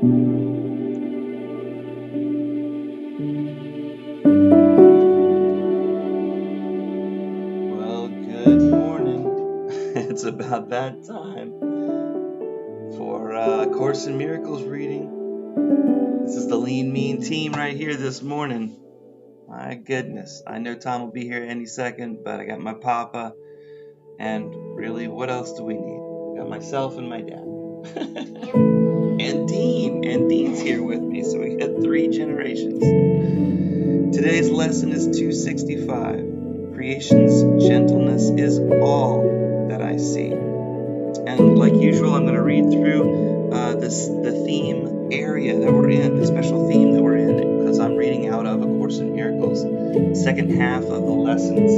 Well, good morning. It's about that time for Course in Miracles reading. This is the Lean Mean team right here this morning. My goodness, I know Tom will be here any second, but I got my papa, and really, what else do we need? We got myself and my dad. And Dean. And Dean's here with me, so we got 3 generations. Today's lesson is 265. Creation's gentleness is all that I see. And like usual, I'm going to read through the theme area that we're in, the special theme that we're in, because I'm reading out of A Course in Miracles, second half of the lessons.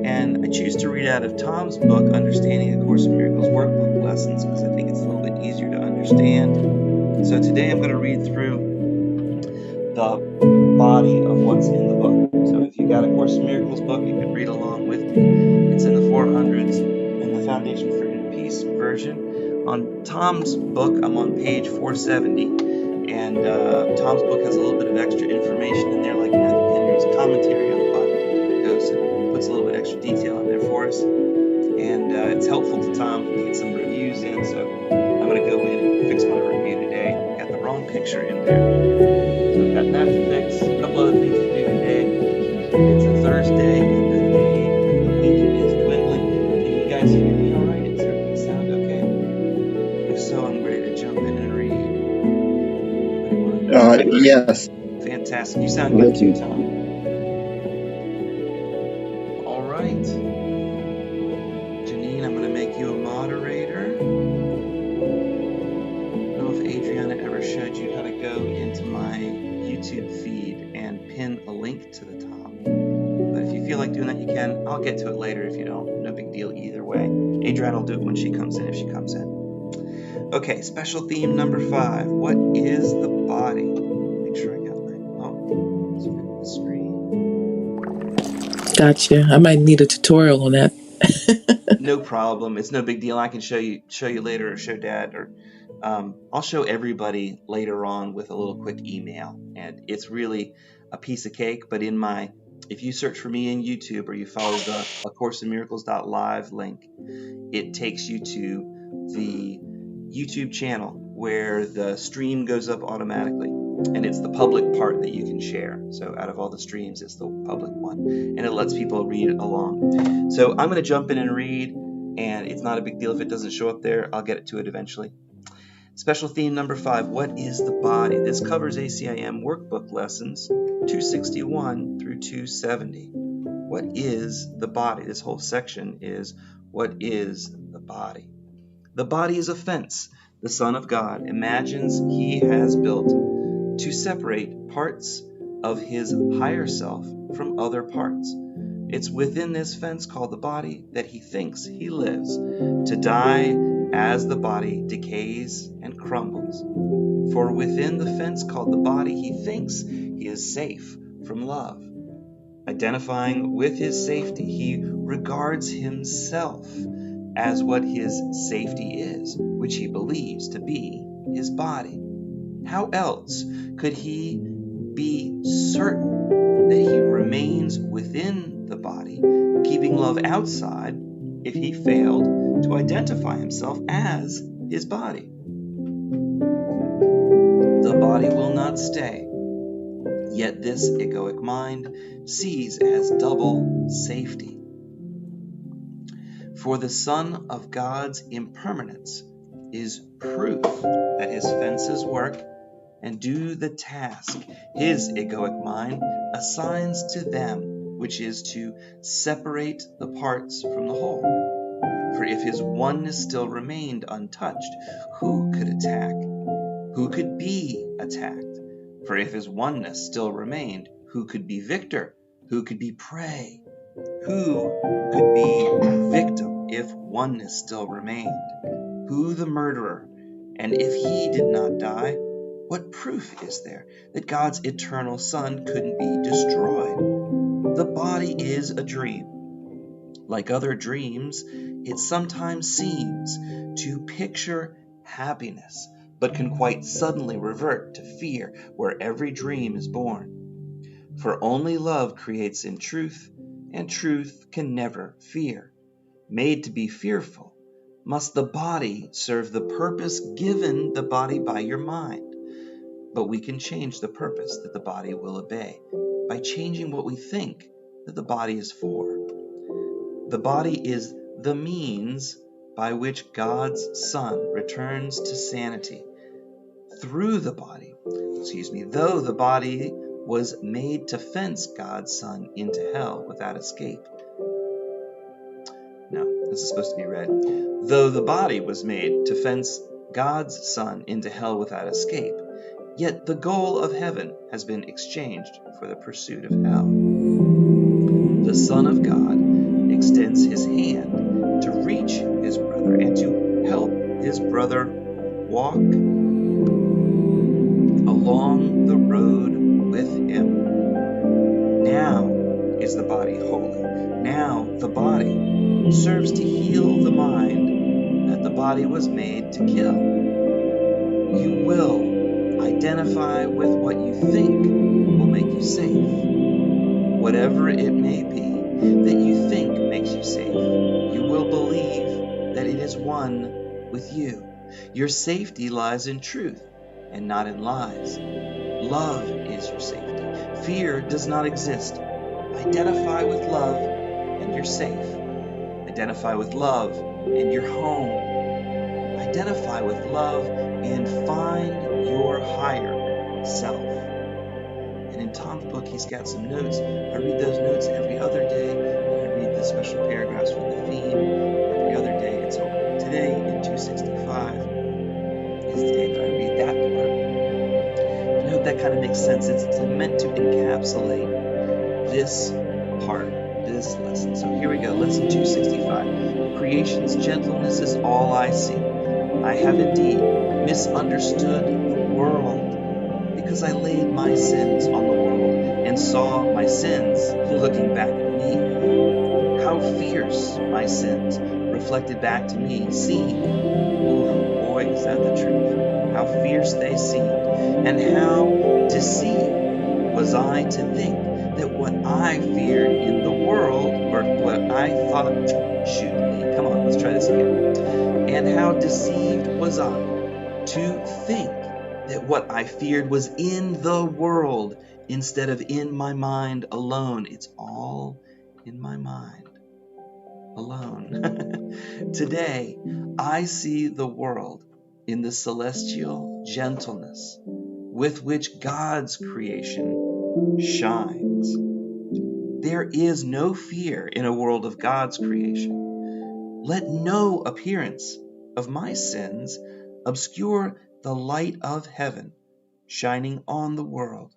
And I choose to read out of Tom's book, Understanding A Course in Miracles Workbook Lessons, because I think it's a little bit easier to understand. So today I'm going to read through the body of what's in the book. So if you got a Course in Miracles book, you can read along with me. It's in the 400s in the Foundation for Inner Peace version. On Tom's book, I'm on page 470, and Tom's book has a little bit of extra information in there, like Matthew Henry's commentary on the body that goes and puts a little bit extra detail in there for us. And it's helpful to Tom to get some reviews in, so I'm going to go in and fix my review today. Got the wrong picture in there. So I've got that to fix, a couple other things to do today. It's a Thursday, and the week is dwindling. Can you guys hear me all right? Does everything sound okay? If so, I'm ready to jump in and read. Yes. Fantastic. You sound good too, Tom. All right. Janine, I'm going to make you a moderator. I don't know if Adriana ever showed you how to go into my YouTube feed and pin a link to the top. But if you feel like doing that, you can. I'll get to it later if you don't. No big deal either way. Adriana will do it when she comes in, if she comes in. Okay, special theme number 5. What is the body? Make sure I got my... let's flip the screen. Gotcha. I might need a tutorial on that. No problem. It's no big deal. I can show you later, or show Dad, or I'll show everybody later on with a little quick email. And it's really a piece of cake. But if you search for me in YouTube, or you follow the A Course in Miracles.live link, it takes you to the YouTube channel where the stream goes up automatically. And it's the public part that you can share. So out of all the streams, it's the public one. And it lets people read along. So I'm going to jump in and read. And it's not a big deal if it doesn't show up there. I'll get to it eventually. Special theme number 5. What is the body? This covers ACIM workbook lessons 261 through 270. What is the body? This whole section is, what is the body? The body is a fence the Son of God imagines he has built to separate parts of his higher self from other parts. It's within this fence called the body that he thinks he lives, to die as the body decays and crumbles. For within the fence called the body, he thinks he is safe from love. Identifying with his safety, he regards himself as what his safety is, which he believes to be his body. How else could he be certain that he remains within the body, keeping love outside, if he failed to identify himself as his body? The body will not stay, yet this egoic mind sees as double safety. For the Son of God's impermanence is proof that his fences work and do the task his egoic mind assigns to them, which is to separate the parts from the whole. For if his oneness still remained untouched, who could attack? Who could be attacked? For if his oneness still remained, who could be victor? Who could be prey? Who could be victim if oneness still remained? Who the murderer? And if he did not die, what proof is there that God's eternal Son couldn't be destroyed? The body is a dream. Like other dreams, it sometimes seems to picture happiness, but can quite suddenly revert to fear where every dream is born. For only love creates in truth, and truth can never fear. Made to be fearful, must the body serve the purpose given the body by your mind. But we can change the purpose that the body will obey by changing what we think that the body is for. The body is the means by which God's Son returns to sanity. Through the body, though the body was made to fence God's Son into hell without escape. No, this is supposed to be read. Though the body was made to fence God's Son into hell without escape, yet the goal of heaven has been exchanged for the pursuit of hell. The Son of God extends his hand to reach his brother and to help his brother walk along the road with him. Now is the body holy. Now the body serves to heal the mind that the body was made to kill. You will identify with what you think will make you safe. Whatever it may be that you think makes you safe, you will believe that it is one with you. Your safety lies in truth and not in lies. Love is your safety. Fear does not exist. Identify with love and you're safe. Identify with love and you're home. Identify with love and find your higher self. And in Tom's book, he's got some notes. I read those notes every other day. I read the special paragraphs for the theme every other day. And so today in 265 is the day that I read that part. I hope that kind of makes sense. It's meant to encapsulate this part, this lesson. So here we go, lesson 265. Creation's gentleness is all I see. I have indeed misunderstood the world because I laid my sins on the world and saw my sins looking back at me. How fierce my sins reflected back to me seemed. Oh boy, is that the truth. How fierce they seemed, and how deceived was I to think that what I feared in the world, or what I thought, come on, let's try this again. And how deceived was I to think that what I feared was in the world instead of in my mind alone. It's all in my mind alone. Today, I see the world in the celestial gentleness with which God's creation shines. There is no fear in a world of God's creation. Let no appearance of my sins obscure the light of heaven shining on the world.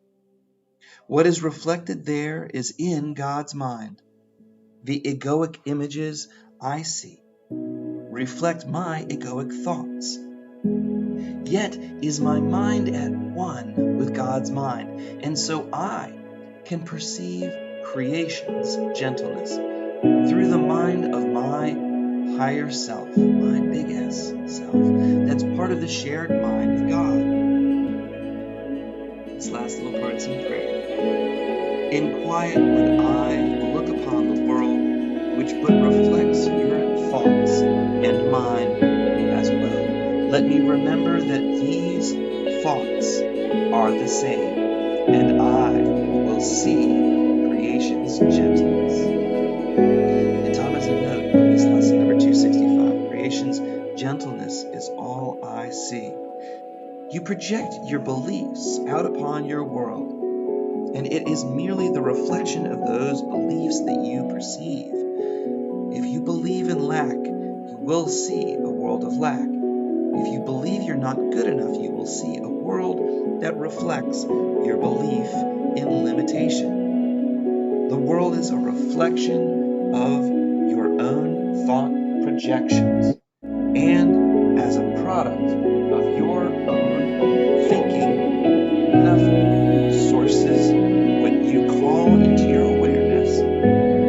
What is reflected there is in God's mind. The egoic images I see reflect my egoic thoughts. Yet is my mind at one with God's mind, and so I can perceive creation's gentleness through the mind of my higher self, my big S self, that's part of the shared mind of God. This last little part's in prayer. In quiet would I look upon the world which but reflects your thoughts and mine as well. Let me remember that these thoughts are the same, and I will see creation's gentleness. And Tom has a note on this lesson, number 265. Creation's gentleness is all I see. You project your beliefs out upon your world, and it is merely the reflection of those beliefs that you perceive. If you believe in lack, you will see a world of lack. If you believe you're not good enough, you will see a world that reflects your belief in limitation. The world is a reflection of your own thought projections, and as a product of your own thinking, you have sources, what you call into your awareness,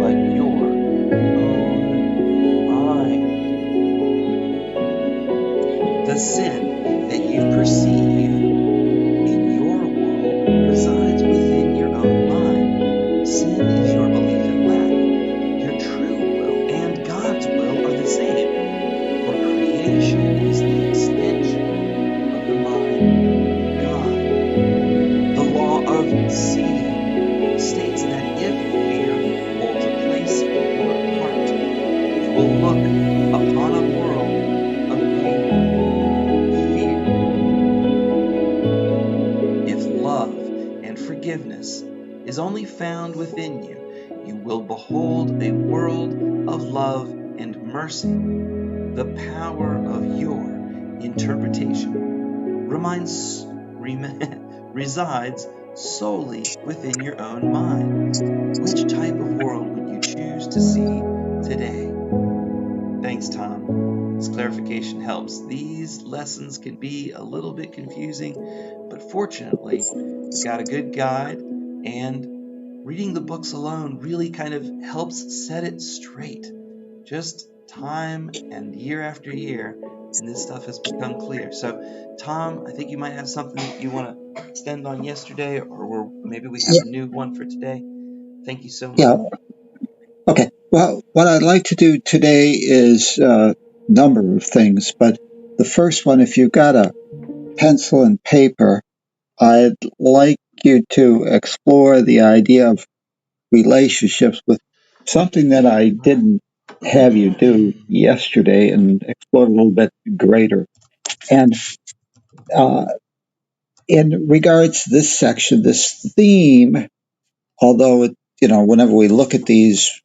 but your own mind. The sin that you perceive forgiveness is only found within you, you will behold a world of love and mercy. The power of your interpretation resides solely within your own mind. Which type of world would you choose to see today? Thanks, Tom. This clarification helps. These lessons can be a little bit confusing, but fortunately, we've got a good guide, and reading the books alone really kind of helps set it straight. Just time and year after year, and this stuff has become clear. So, Tom, I think you might have something that you want to extend on yesterday, or maybe we have a new one for today. Thank you so much. Yeah. Okay. Well, what I'd like to do today is a number of things, but the first one, if you've got a pencil and paper, I'd like you to explore the idea of relationships with something that I didn't have you do yesterday and explore a little bit greater. And uh, in regards to this section, this theme, although whenever we look at these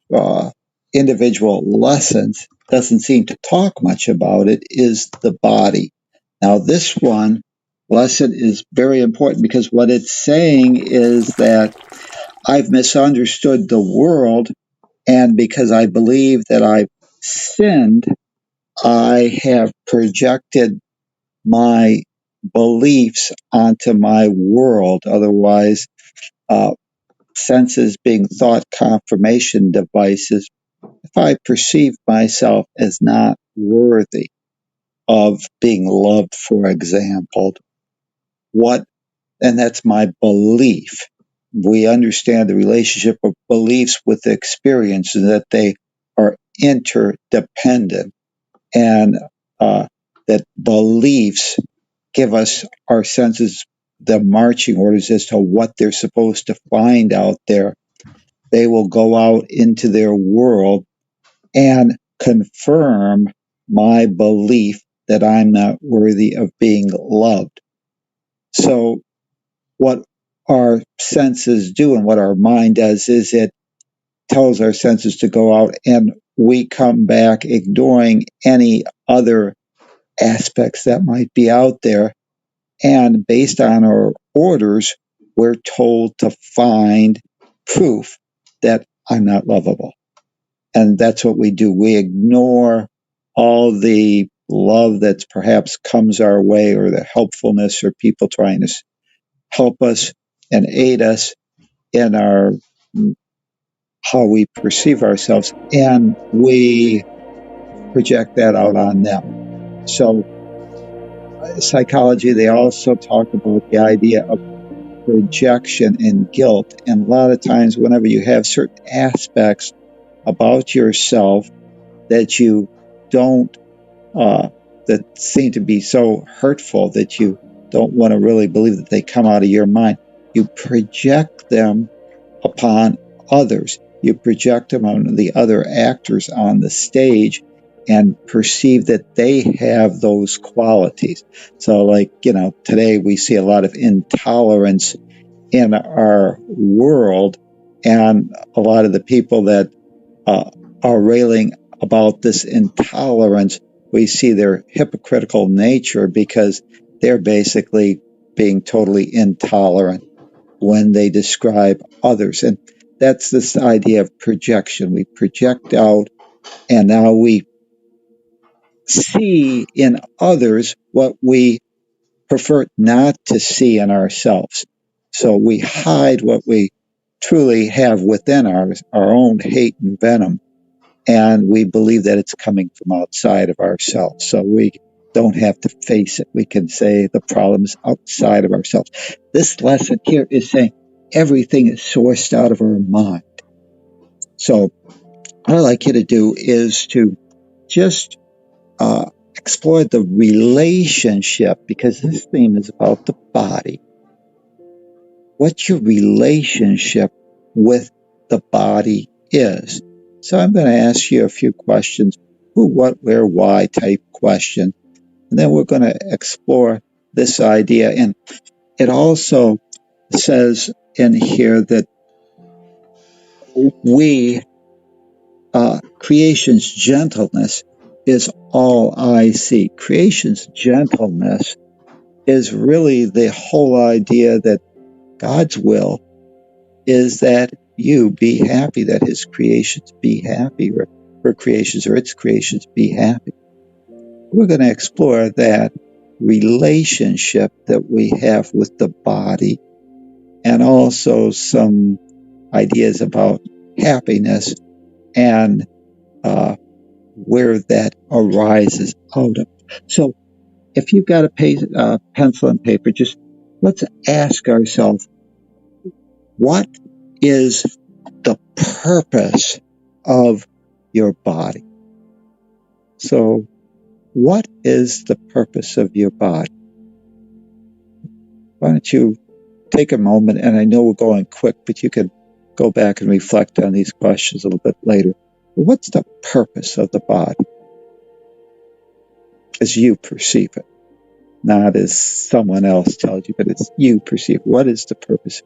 individual lessons, doesn't seem to talk much about it, is the body. Now, this one lesson is very important because what it's saying is that I've misunderstood the world, and because I believe that I've sinned, I have projected my beliefs onto my world. Otherwise, uh, senses being thought confirmation devices, if I perceive myself as not worthy of being loved, for example, what, and that's my belief. We understand the relationship of beliefs with experience and that they are interdependent, and that beliefs give us our senses the marching orders as to what they're supposed to find out there. They will go out into their world and confirm my belief that I'm not worthy of being loved. So, what our senses do and what our mind does is it tells our senses to go out, and we come back ignoring any other aspects that might be out there. And based on our orders, we're told to find proof that I'm not lovable. And that's what we do. We ignore all the love that perhaps comes our way, or the helpfulness, or people trying to help us and aid us in our how we perceive ourselves, and we project that out on them. So psychology, they also talk about the idea of projection and guilt. And a lot of times whenever you have certain aspects about yourself that you don't that seem to be so hurtful that you don't want to really believe that they come out of your mind, you project them upon others. You project them on the other actors on the stage and perceive that they have those qualities. So, like, today we see a lot of intolerance in our world, and a lot of the people that are railing about this intolerance, we see their hypocritical nature because they're basically being totally intolerant when they describe others. And that's this idea of projection. We project out, and now we see in others what we prefer not to see in ourselves. So we hide what we truly have within our own hate and venom, and we believe that it's coming from outside of ourselves. So we don't have to face it. We can say the problem's outside of ourselves. This lesson here is saying everything is sourced out of our mind. So what I'd like you to do is to just explore the relationship, because this theme is about the body. What your relationship with the body is. So I'm going to ask you a few questions: who, what, where, why type question. And then we're going to explore this idea. And it also says in here that we, creation's gentleness is all I see. Creation's gentleness is really the whole idea that God's will is that you be happy, that his creations be happy, or her creations or its creations be happy. We're going to explore that relationship that we have with the body, and also some ideas about happiness and where that arises out of. So if you've got a pencil and paper, just let's ask ourselves, what is the purpose of your body? So what is the purpose of your body? Why don't you take a moment, and I know we're going quick, but you can go back and reflect on these questions a little bit later. What's the purpose of the body as you perceive it? Not as someone else tells you, but as you perceive. What is the purpose?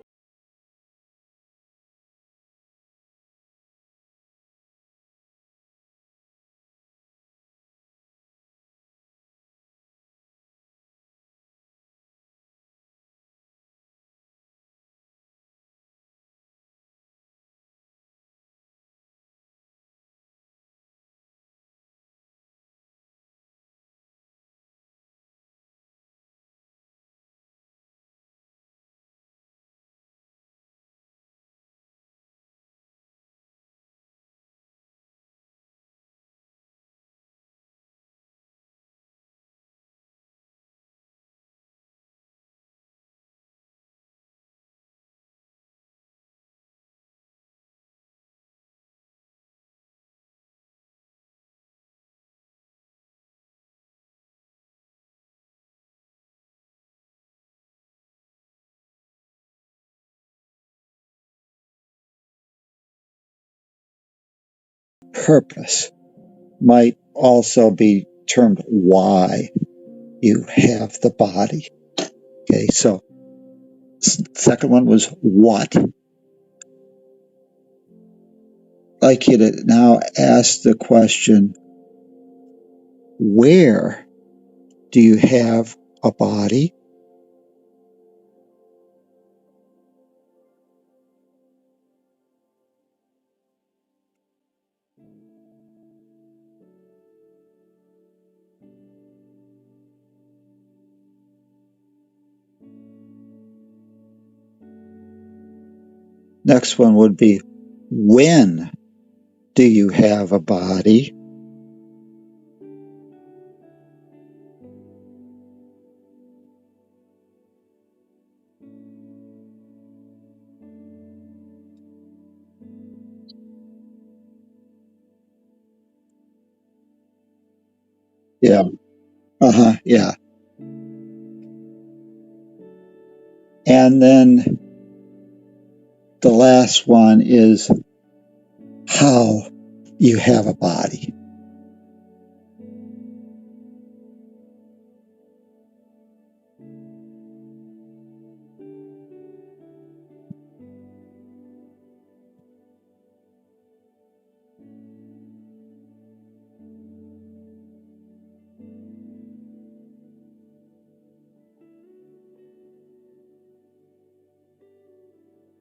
Purpose might also be termed why you have the body. Okay, so second one was what. I'd like you to now ask the question, where do you have a body? Next one would be, when do you have a body? Yeah. Yeah. And then the last one is how you have a body.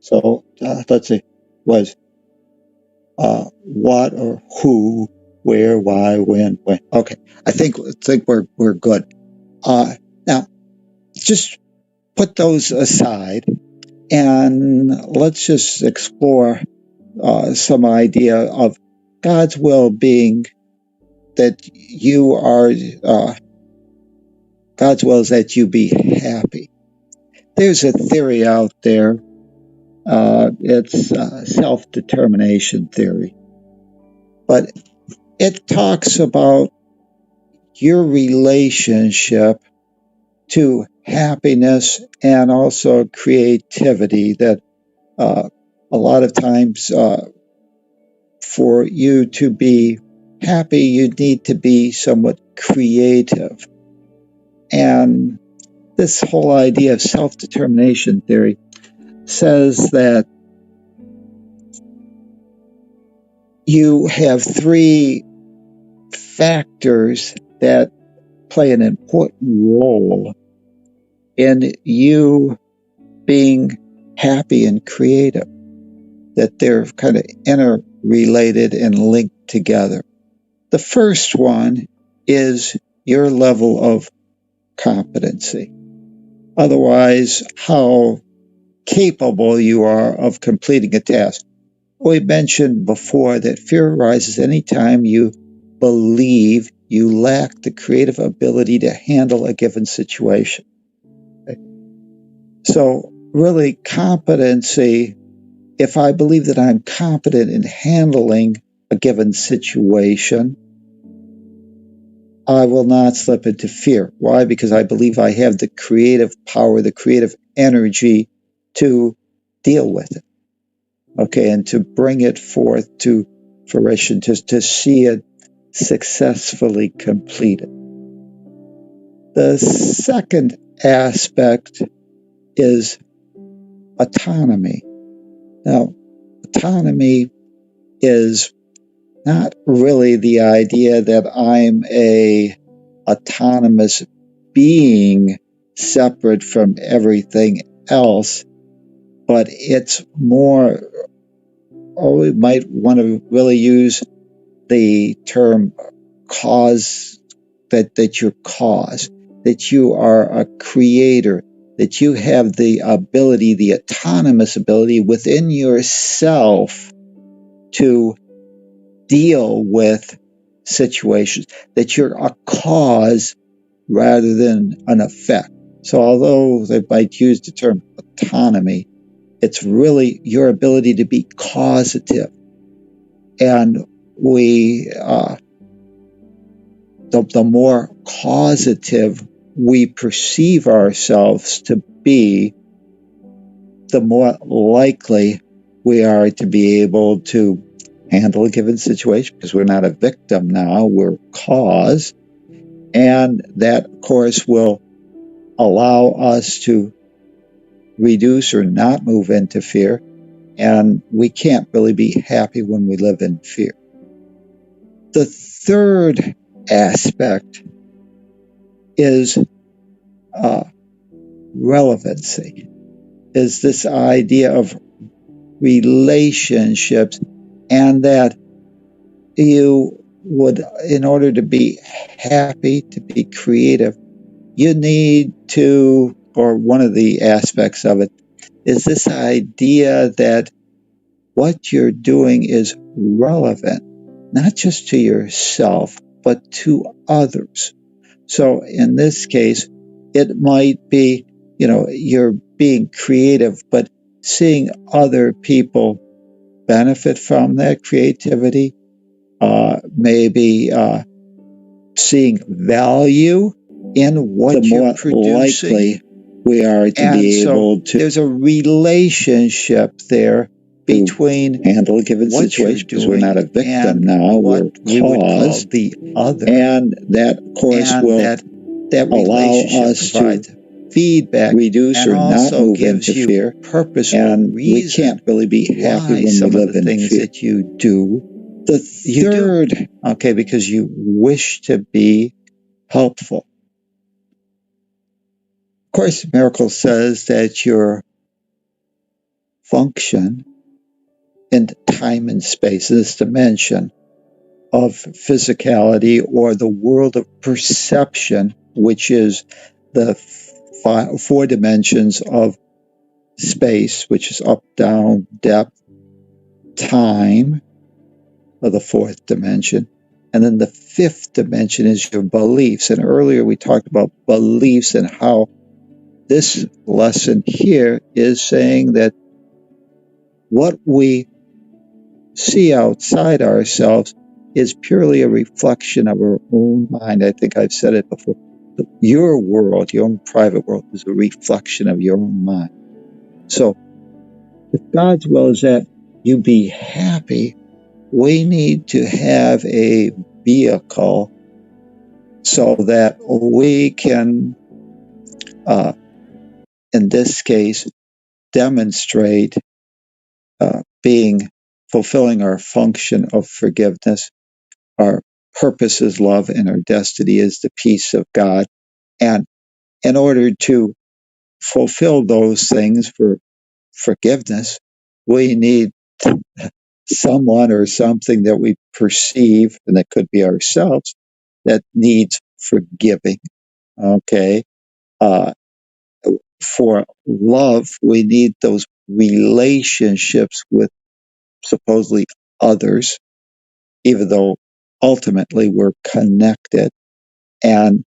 So let's see, was what or who, where, why, when. Okay, I think we're good. Now, just put those aside, and let's just explore some idea of God's will being that you are. God's will is that you be happy. There's a theory out there. It's self-determination theory, but it talks about your relationship to happiness and also creativity. That a lot of times, for you to be happy, you need to be somewhat creative. And this whole idea of self-determination theory says that you have three factors that play an important role in you being happy and creative, that they're kind of interrelated and linked together. The first one is your level of competency. Otherwise, how capable you are of completing a task. We mentioned before that fear arises anytime you believe you lack the creative ability to handle a given situation. Okay? So, really, competency, if I believe that I'm competent in handling a given situation, I will not slip into fear. Why? Because I believe I have the creative power, the creative energy to deal with it. Okay, and to bring it forth to fruition, to see it successfully completed. The second aspect is autonomy. Now, autonomy is not really the idea that I'm a autonomous being separate from everything else, but it's more, or we might want to really use the term cause, that you're cause, that you are a creator, that you have the ability, the autonomous ability within yourself to deal with situations, that you're a cause rather than an effect. So although they might use the term autonomy, it's really your ability to be causative. And the more causative we perceive ourselves to be, the more likely we are to be able to handle a given situation, because we're not a victim now, we're cause. And that, of course, will allow us to reduce or not move into fear. And we can't really be happy when we live in fear. The third aspect is relevancy, is this idea of relationships, and that you would, in order to be happy, to be creative, you need to, or one of the aspects of it is this idea that what you're doing is relevant, not just to yourself, but to others. So in this case, it might be, you're being creative, but seeing other people benefit from that creativity, maybe seeing value in what you're producing. Likely we are to be able to. There's a relationship there between handle a given situation, because we're not a victim now, we're cause, the other, and that, of course, will that allow us to feedback, reduce or not move into fear, purpose, and we can't really be happy when we live in things fear. That you do. The third, okay, because you wish to be helpful. Of course, Miracle says that your function in time and space, this dimension of physicality, or the world of perception, which is the four dimensions of space, which is up, down, depth, time, or the fourth dimension. And then the fifth dimension is your beliefs. And earlier we talked about beliefs, and how this lesson here is saying that what we see outside ourselves is purely a reflection of our own mind. I think I've said it before. Your world, your own private world, is a reflection of your own mind. So if God's will is that you be happy, we need to have a vehicle so that we can, in this case, demonstrate fulfilling our function of forgiveness. Our purpose is love, and our destiny is the peace of God. And in order to fulfill those things for forgiveness, we need someone or something that we perceive, and that could be ourselves, that needs forgiving. Okay. For love, we need those relationships with supposedly others, even though ultimately we're connected. And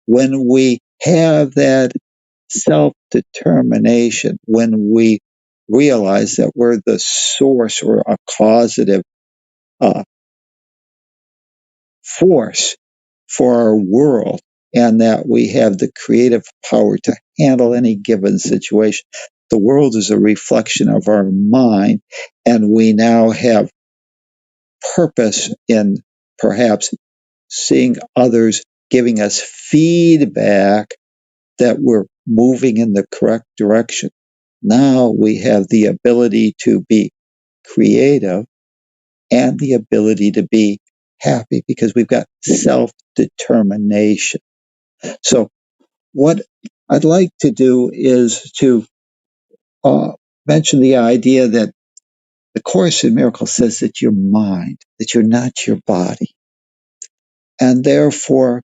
when we have that self determination, when we realize that we're the source or a causative uh, force for our world, and that we have the creative power to handle any given situation. The world is a reflection of our mind, and we now have purpose in perhaps seeing others giving us feedback that we're moving in the correct direction. Now we have the ability to be creative and the ability to be happy because we've got self determination. So, what I'd like to do is to mention the idea that the Course in Miracles says that you're mind, that you're not your body. And therefore,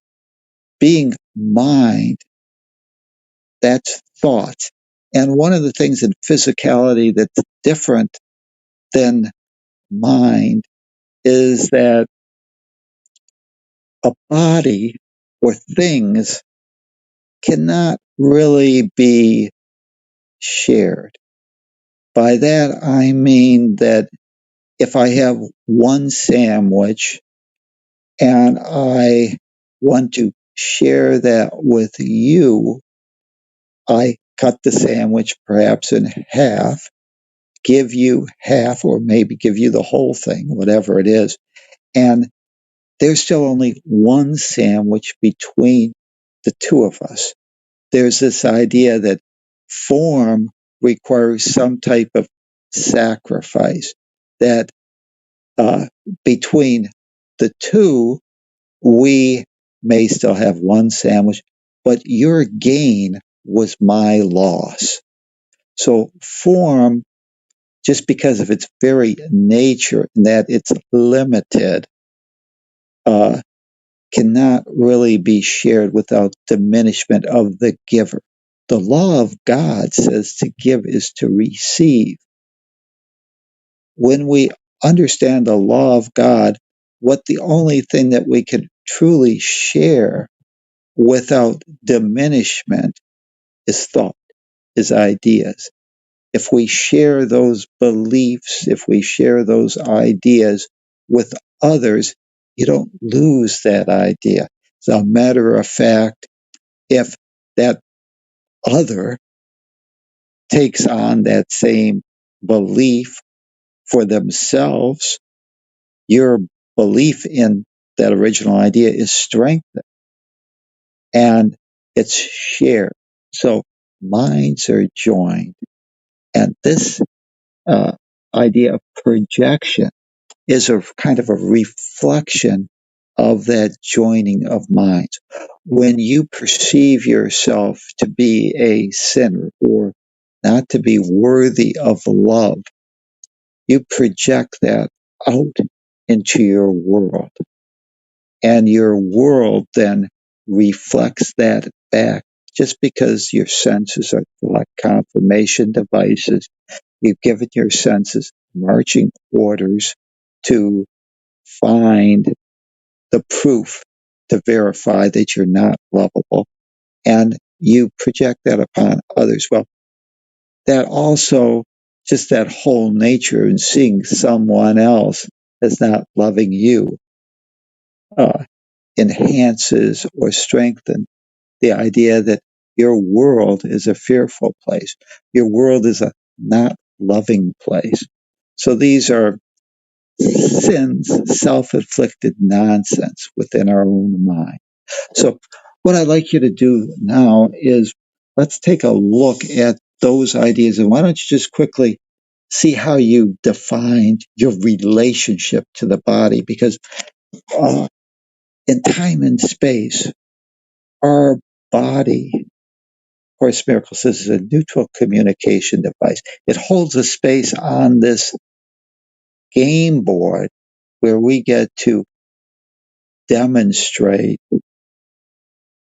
being mind, that's thought. And one of the things in physicality that's different than mind is that a body or things cannot really be shared. By that, I mean that if I have one sandwich and I want to share that with you, I cut the sandwich perhaps in half, give you half, or maybe give you the whole thing, whatever it is. And there's still only one sandwich between the two of us. There's this idea that form requires some type of sacrifice, that between the two, we may still have one sandwich, but your gain was my loss. So form, just because of its very nature, in that it's limited, cannot really be shared without diminishment of the giver. The law of God says to give is to receive. When we understand the law of God, what the only thing that we can truly share without diminishment is thought, is ideas. If we share those beliefs, if we share those ideas with others, you don't lose that idea. As a matter of fact, if that other takes on that same belief for themselves, your belief in that original idea is strengthened and it's shared. So minds are joined. And this idea of projection is a kind of a reflection of that joining of minds. When you perceive yourself to be a sinner or not to be worthy of love, you project that out into your world. And your world then reflects that back. Just because your senses are like confirmation devices, you've given your senses marching orders to find the proof to verify that you're not lovable, and you project that upon others. Well, that also, just that whole nature in seeing someone else as not loving you, enhances or strengthens the idea that your world is a fearful place. Your world is a not loving place. So these are sins, self-inflicted nonsense within our own mind. So what I'd like you to do now is let's take a look at those ideas. And why don't you just quickly see how you defined your relationship to the body? Because in time and space, our body, Course in Miracles says, is a neutral communication device. It holds a space on this game board where we get to demonstrate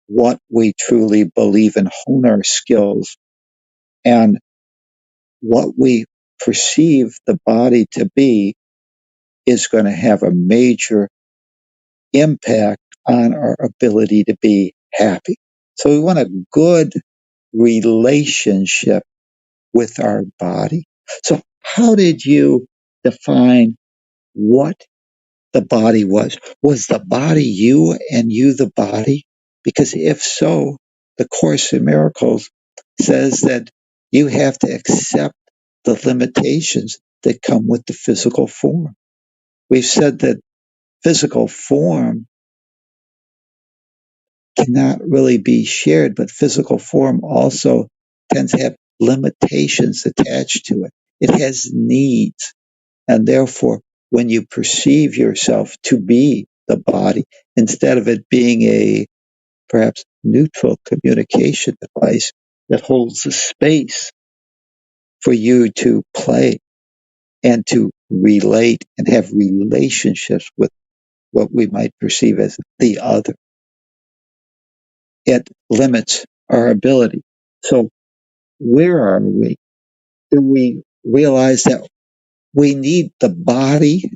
what we truly believe and hone our skills, and what we perceive the body to be is going to have a major impact on our ability to be happy. So we want a good relationship with our body. So how did you define what the body was? Was the body you and you the body? Because if so, the Course in Miracles says that you have to accept the limitations that come with the physical form. We've said that physical form cannot really be shared, but physical form also tends to have limitations attached to it. It has needs. And therefore, when you perceive yourself to be the body, instead of it being a perhaps neutral communication device that holds the space for you to play and to relate and have relationships with what we might perceive as the other, it limits our ability. So where are we? Do we realize that we need the body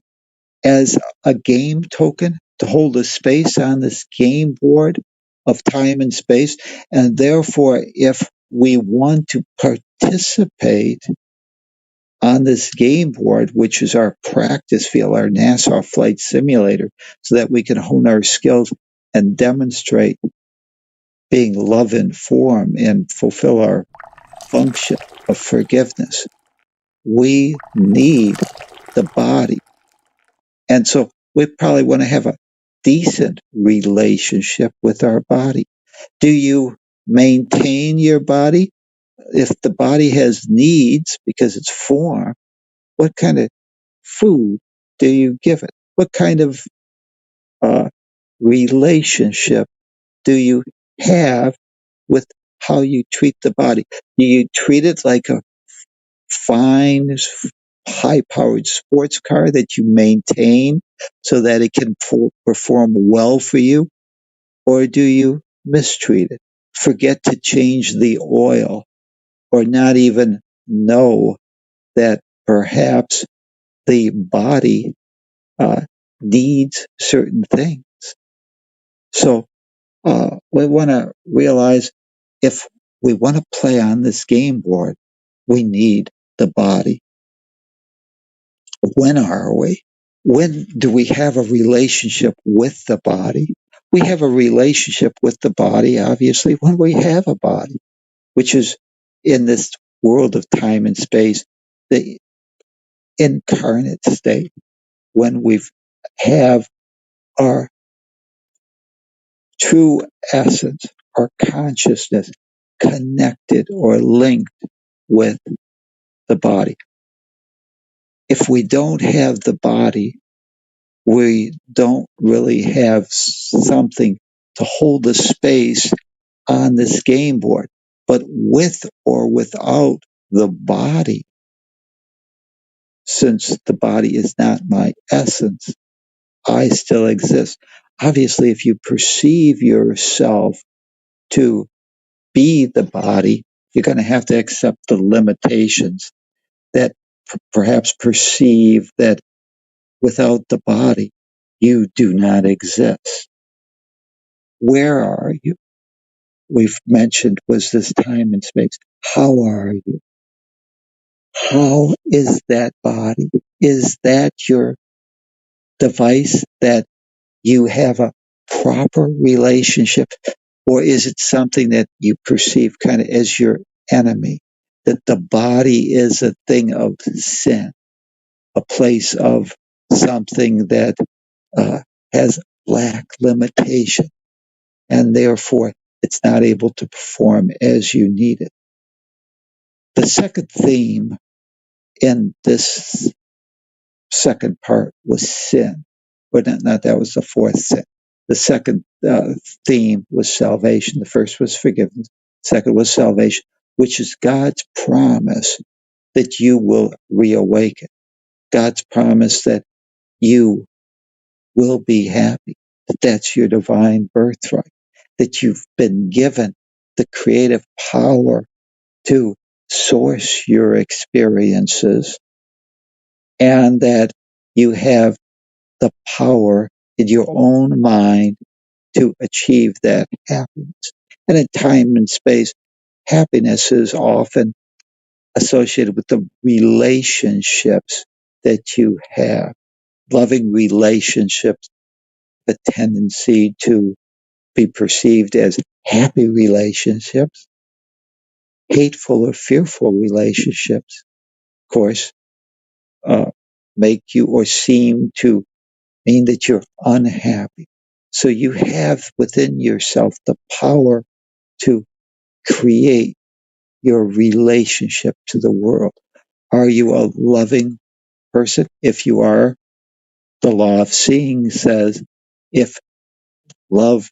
as a game token to hold a space on this game board of time and space? And therefore, if we want to participate on this game board, which is our practice field, our NASA flight simulator, so that we can hone our skills and demonstrate being love in form and fulfill our function of forgiveness, we need the body. And so we probably want to have a decent relationship with our body. Do you maintain your body? If the body has needs because it's form, what kind of food do you give it? What kind of uh, relationship do you have with how you treat the body? Do you treat it like a fine, high powered sports car that you maintain so that it can perform well for you? Or do you mistreat it? Forget to change the oil, or not even know that perhaps the body uh, needs certain things. So we want to realize, if we want to play on this game board, we need the body. When are we? When do we have a relationship with the body? We have a relationship with the body, obviously, when we have a body, which is in this world of time and space, the incarnate state, when we have our true essence, our consciousness connected or linked with the body. If we don't have the body, we don't really have something to hold the space on this game board. But with or without the body, since the body is not my essence, I still exist. Obviously, if you perceive yourself to be the body, you're going to have to accept the limitations that perhaps perceive that without the body, you do not exist. Where are you? We've mentioned was this time and space. How are you? How is that body? Is that your device that you have a proper relationship? Or is it something that you perceive kind of as your enemy? That the body is a thing of sin, a place of something that has lack, limitation, and therefore it's not able to perform as you need it. The second theme in this second part was sin. But not that was the fourth sin. The second theme was salvation. The first was forgiveness. Second was salvation, which is God's promise that you will reawaken. God's promise that you will be happy, that that's your divine birthright, that you've been given the creative power to source your experiences, and that you have the power in your own mind to achieve that happiness. And in time and space, happiness is often associated with the relationships that you have. Loving relationships, the tendency to be perceived as happy relationships. Hateful or fearful relationships, of course, make you or seem to mean that you're unhappy. So you have within yourself the power to create your relationship to the world. Are you a loving person? If you are, the law of seeing says if love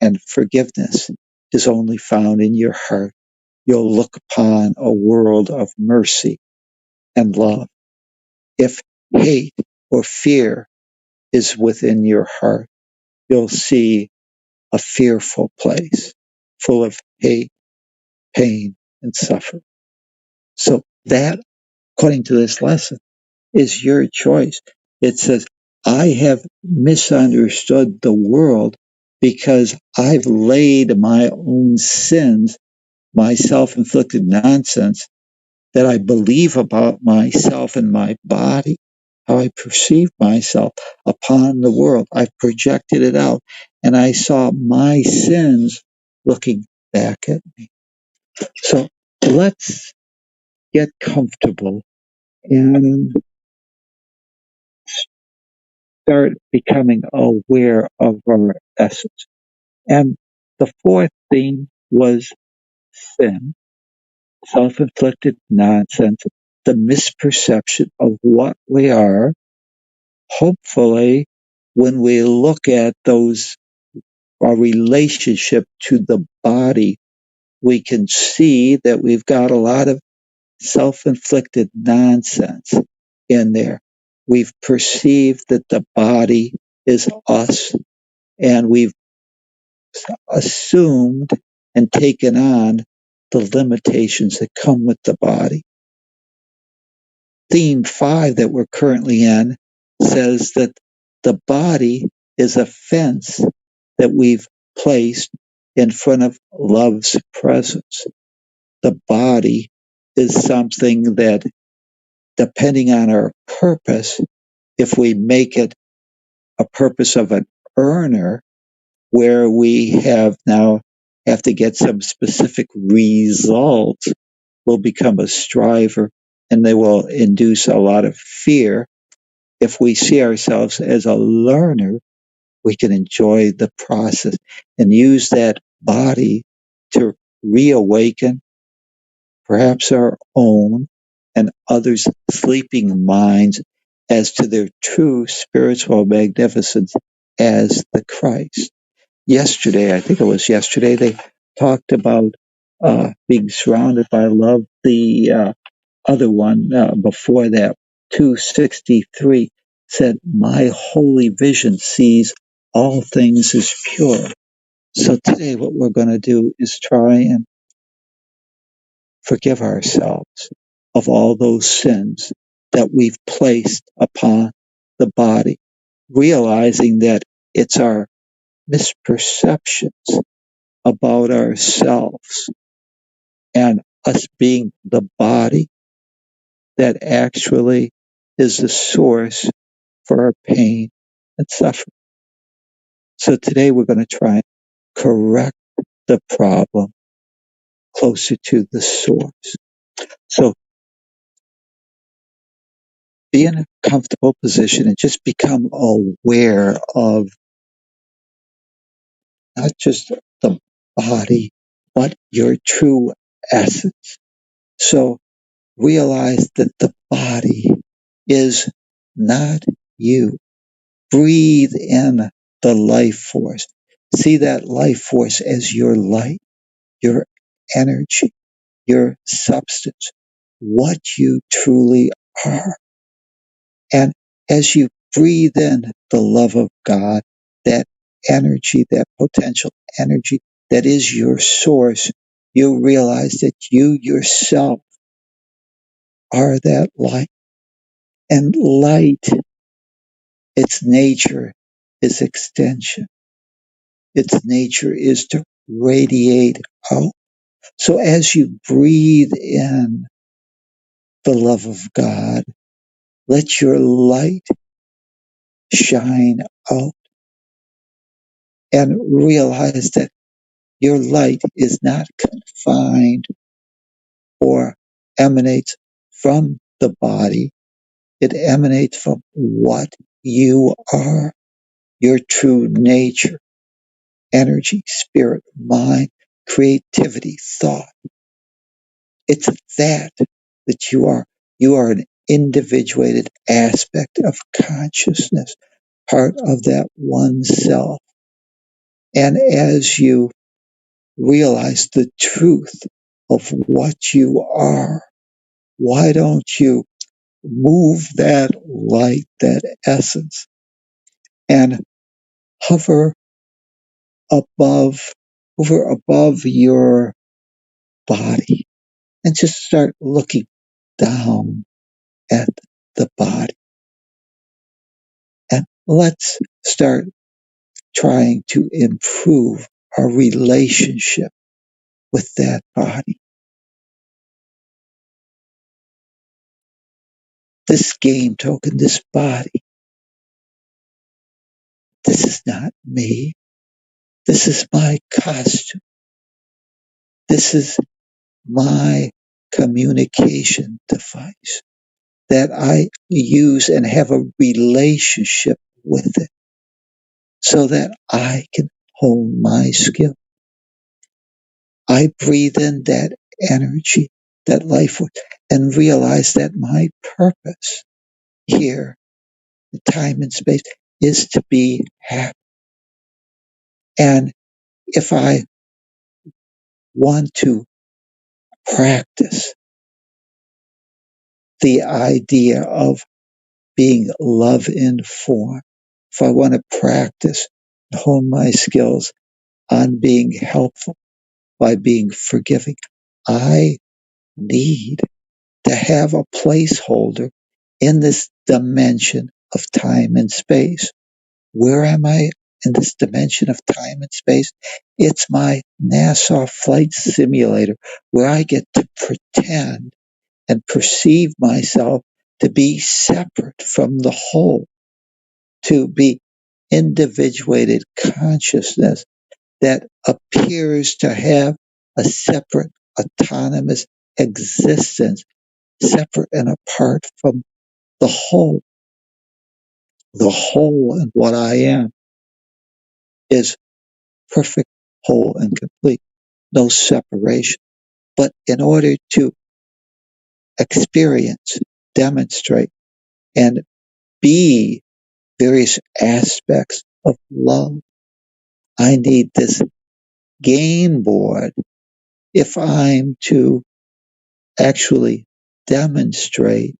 and forgiveness is only found in your heart, you'll look upon a world of mercy and love. If hate or fear is within your heart, you'll see a fearful place full of hate, pain, and suffering. So that, according to this lesson, is your choice. It says, I have misunderstood the world because I've laid my own sins, my self-inflicted nonsense that I believe about myself and my body, how I perceive myself upon the world. I've projected it out, and I saw my sins looking back at me. So let's get comfortable and start becoming aware of our essence. And the fourth theme was sin, self-inflicted nonsense, the misperception of what we are. Hopefully, when we look at our relationship to the body, we can see that we've got a lot of self-inflicted nonsense in there. We've perceived that the body is us, and we've assumed and taken on the limitations that come with the body. Theme 5 that we're currently in says that the body is a fence that we've placed in front of love's presence. The body is something that, depending on our purpose, if we make it a purpose of an earner, where we have to get some specific results, will become a striver, and they will induce a lot of fear. If we see ourselves as a learner, we can enjoy the process and use that body to reawaken perhaps our own and others' sleeping minds as to their true spiritual magnificence as the Christ. Yesterday, I think it was yesterday, they talked about being surrounded by love. The other one before that, 263, said, my holy vision sees all things as pure. So today what we're going to do is try and forgive ourselves of all those sins that we've placed upon the body, realizing that it's our misperceptions about ourselves and us being the body that actually is the source for our pain and suffering. So today we're going to try and correct the problem closer to the source. So be in a comfortable position and just become aware of not just the body, but your true essence. So realize that the body is not you. Breathe in the life force. See that life force as your light, your energy, your substance, what you truly are. And as you breathe in the love of God, that energy, that potential energy that is your source, you realize that you yourself are that light. And light, its nature is extension. Its nature is to radiate out. So as you breathe in the love of God, let your light shine out and realize that your light is not confined or emanates from the body. It emanates from what you are, your true nature, energy, spirit, mind, creativity, thought. It's that you are. You are an individuated aspect of consciousness, part of that one self. And as you realize the truth of what you are, why don't you move that light, that essence, and hover above, hover above your body and just start looking down at the body. And let's start trying to improve our relationship with that body. This game token, this body, this is not me. This is my costume. This is my communication device that I use and have a relationship with it so that I can hone my skill. I breathe in that energy, that life force, and realize that my purpose here in time and space is to be happy. And if I want to practice the idea of being love informed, if I want to practice and hone my skills on being helpful by being forgiving, I need to have a placeholder in this dimension of time and space. Where am I in this dimension of time and space? It's my NASA flight simulator where I get to pretend and perceive myself to be separate from the whole, to be individuated consciousness that appears to have a separate autonomous existence, separate and apart from the whole. The whole and what I am is perfect, whole, and complete. No separation. But in order to experience, demonstrate, and be various aspects of love, I need this game board if I'm to actually demonstrate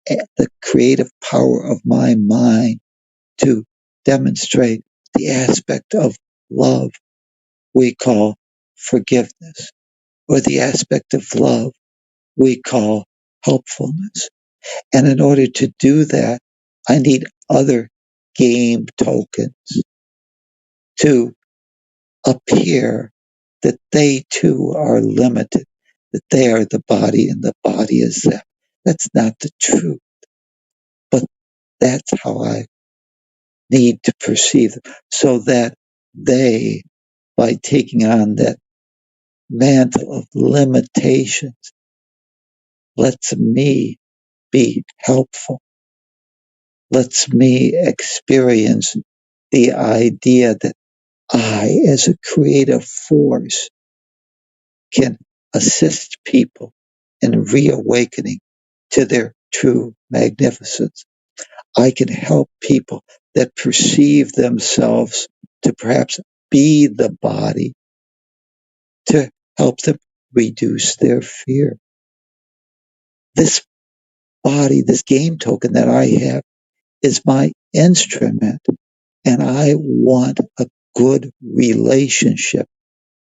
the creative power of my mind to demonstrate the aspect of love we call forgiveness, or the aspect of love we call helpfulness. And in order to do that, I need other game tokens to appear that they too are limited, that they are the body and the body is them. That's not the truth, but that's how I need to perceive them, so that they, by taking on that mantle of limitations, lets me be helpful, lets me experience the idea that I, as a creative force, can assist people and reawakening to their true magnificence. I can help people that perceive themselves to perhaps be the body to help them reduce their fear. This body, this game token that I have, is my instrument, and I want a good relationship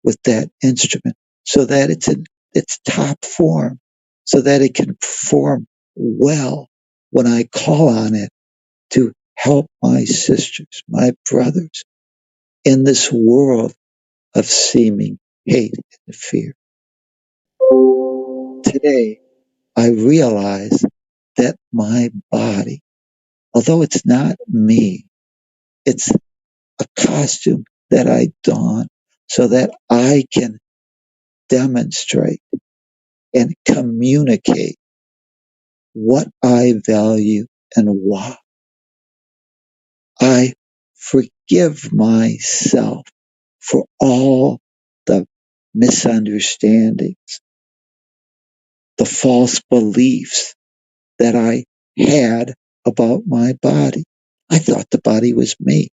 with that instrument so that it's in its top form, so that it can perform well when I call on it to help my sisters, my brothers in this world of seeming hate and fear. Today, I realize that my body, although it's not me, it's a costume that I don so that I can demonstrate and communicate what I value and why. I forgive myself for all the misunderstandings, the false beliefs that I had about my body. I thought the body was me.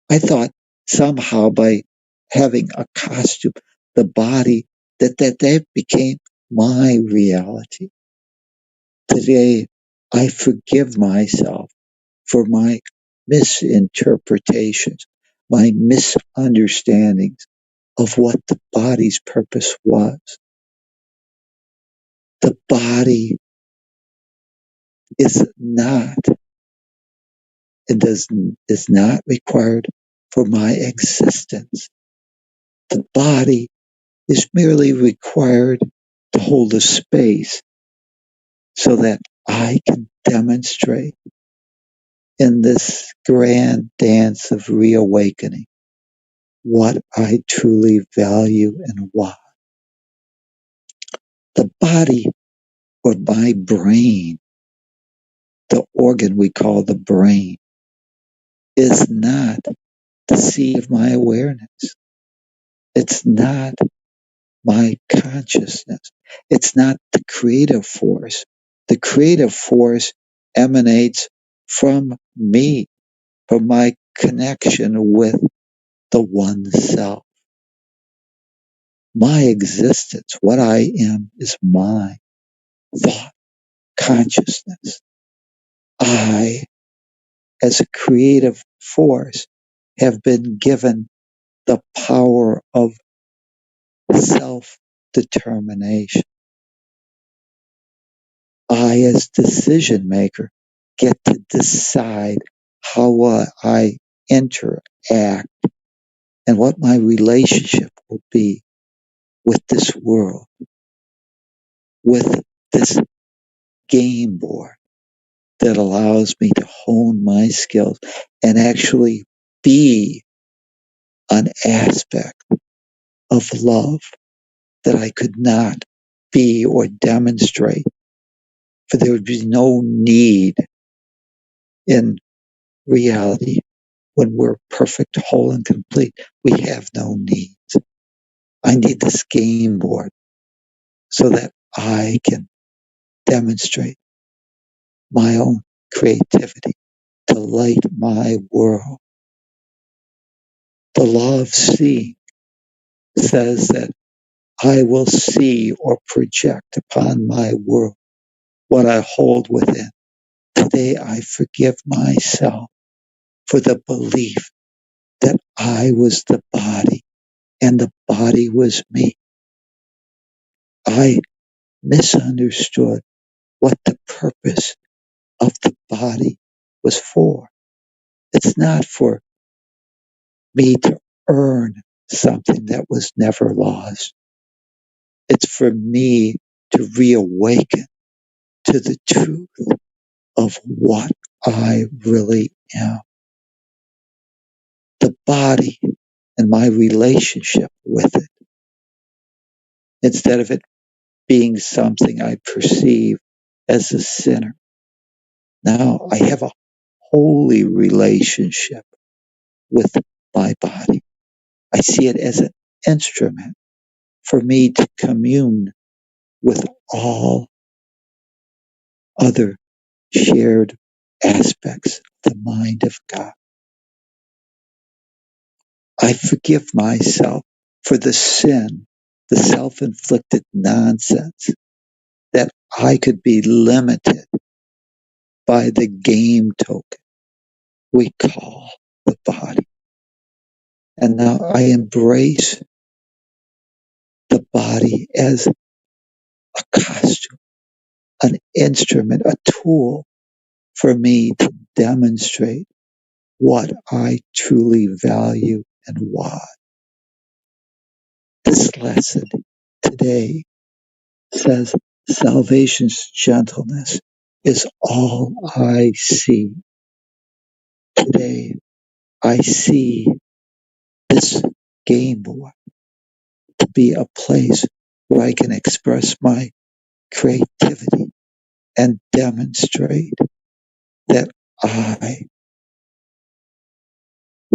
I thought somehow by having a costume, the body, that became my reality. Today, I forgive myself for my misinterpretations, my misunderstandings of what the body's purpose was. The body is not and is not required for my existence. The body is merely required to hold a space so that I can demonstrate in this grand dance of reawakening what I truly value and why. The body, or my brain, the organ we call the brain, is not the seat of my awareness. It's not my consciousness. It's not the creative force. The creative force emanates from me, from my connection with the one self. My existence, what I am, is my thought, consciousness. I, as a creative force, have been given the power of self-determination. I, as decision maker, get to decide how I interact and what my relationship will be with this world, with this game board that allows me to hone my skills and actually be an aspect of love that I could not be or demonstrate. For there would be no need in reality when we're perfect, whole, and complete. We have no needs. I need this game board so that I can demonstrate my own creativity to light my world. The law of seeing says that I will see or project upon my world what I hold within. Today I forgive myself for the belief that I was the body and the body was me. I misunderstood what the purpose of the body was for. It's not for me to earn something that was never lost. It's for me to reawaken to the truth of what I really am. The body and my relationship with it, instead of it being something I perceive as a sinner. Now I have a holy relationship with my body. I see it as an instrument for me to commune with all other shared aspects of the mind of God. I forgive myself for the sin, the self-inflicted nonsense that I could be limited by the game token we call the body. And now I embrace the body as a costume, an instrument, a tool for me to demonstrate what I truly value and why. This lesson today says salvation's gentleness is all I see. Today, I see this game board to be a place where I can express my creativity and demonstrate that I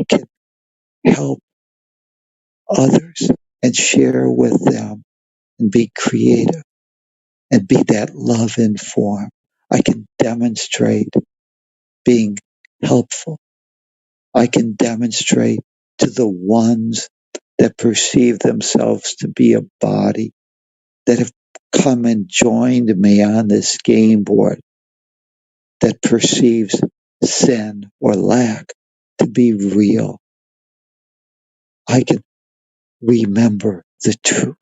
can help others and share with them and be creative and be that love in form. I can demonstrate being helpful. I can demonstrate to the ones that perceive themselves to be a body that have come and joined me on this game board that perceives sin or lack to be real. I can remember the truth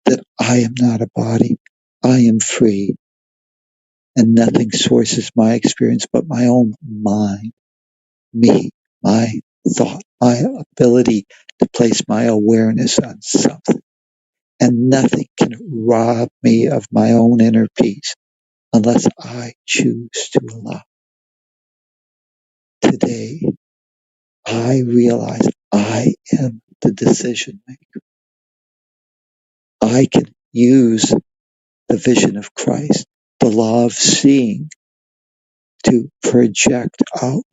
that I am not a body. I am free and nothing sources my experience but my own mind, me, my thought, my ability to place my awareness on something. And nothing can rob me of my own inner peace unless I choose to allow. Today, I realize I am the decision maker. I can use the vision of Christ, the law of seeing, to project out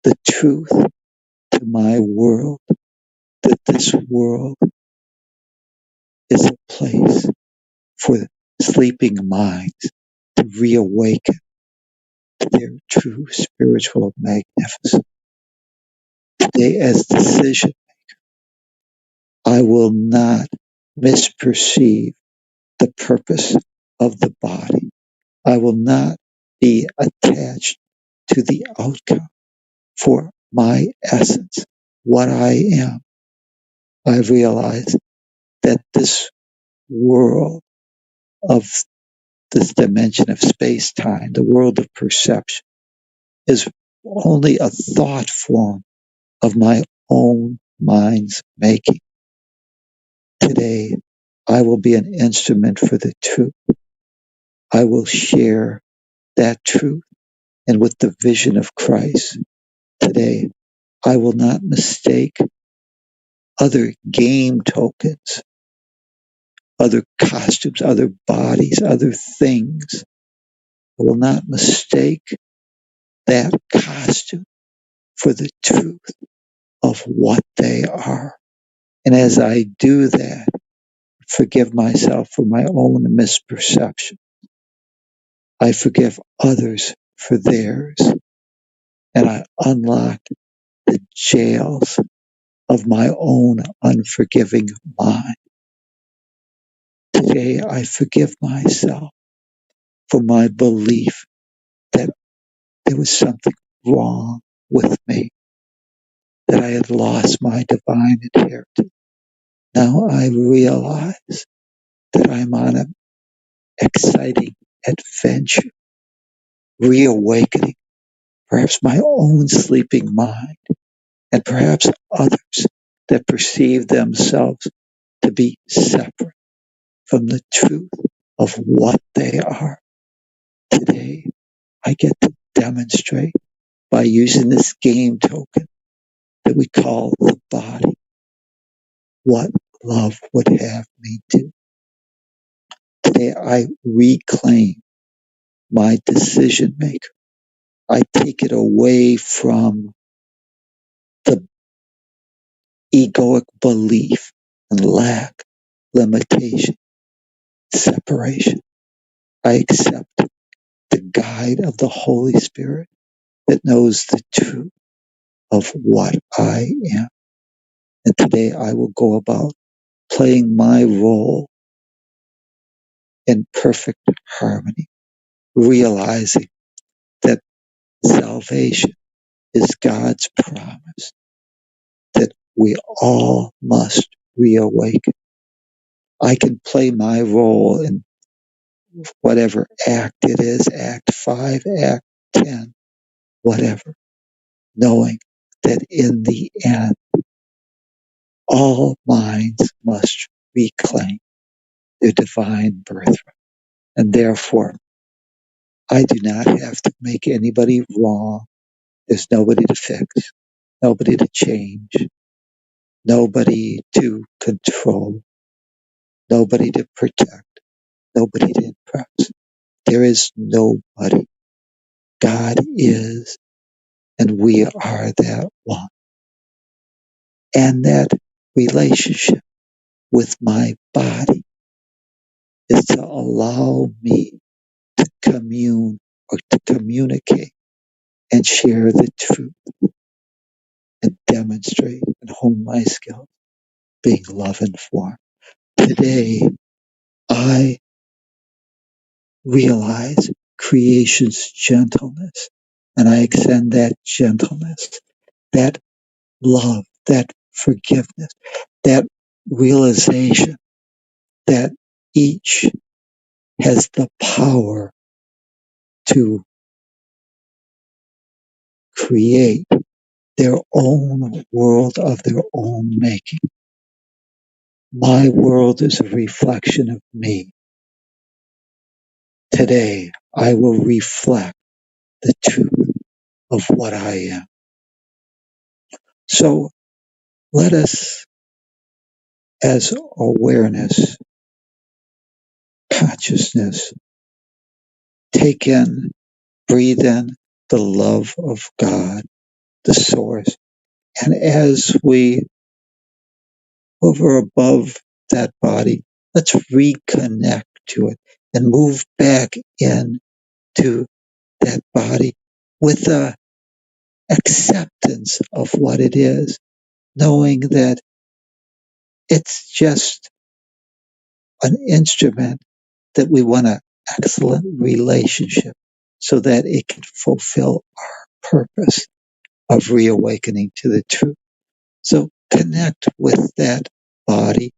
the truth to my world, that this world is a place for sleeping minds to reawaken to their true spiritual magnificence. Today, as decision, I will not misperceive the purpose of the body. I will not be attached to the outcome for my essence, what I am. I realize that this world of this dimension of space time, the world of perception, is only a thought form of my own mind's making. Today, I will be an instrument for the truth. I will share that truth. And with the vision of Christ today, I will not mistake other game tokens, other costumes, other bodies, other things. I will not mistake that costume for the truth of what they are. And as I do that, forgive myself for my own misperception. I forgive others for theirs. And I unlock the jails of my own unforgiving mind. Today, I forgive myself for my belief that there was something wrong with me, that I had lost my divine inheritance. Now I realize that I'm on an exciting adventure, reawakening perhaps my own sleeping mind and perhaps others that perceive themselves to be separate from the truth of what they are. Today, I get to demonstrate by using this game token that we call the body what love would have me do. Today, I reclaim my decision maker. I take it away from the egoic belief and lack, limitation, separation. I accept the guide of the Holy Spirit that knows the truth of what I am. And today I will go about playing my role in perfect harmony, realizing that salvation is God's promise, that we all must reawaken. I can play my role in whatever act it is, act 5, act 10, whatever, knowing that in the end, all minds must reclaim their divine birthright. And therefore, I do not have to make anybody wrong. There's nobody to fix, nobody to change, nobody to control, nobody to protect, nobody to impress. There is nobody. God is, and we are that one. And that relationship with my body is to allow me to commune or to communicate and share the truth and demonstrate and hone my skills, being love informed. Today, I realize creation's gentleness, and I extend that gentleness, that love, that forgiveness, that realization that each has the power to create their own world of their own making. My world is a reflection of me. Today, I will reflect the truth of what I am. So let us, as awareness, consciousness, take in, breathe in the love of God, the source. And as we hover above that body, let's reconnect to it and move back into that body with a acceptance of what it is, knowing that it's just an instrument that we want an excellent relationship so that it can fulfill our purpose of reawakening to the truth. So connect with that body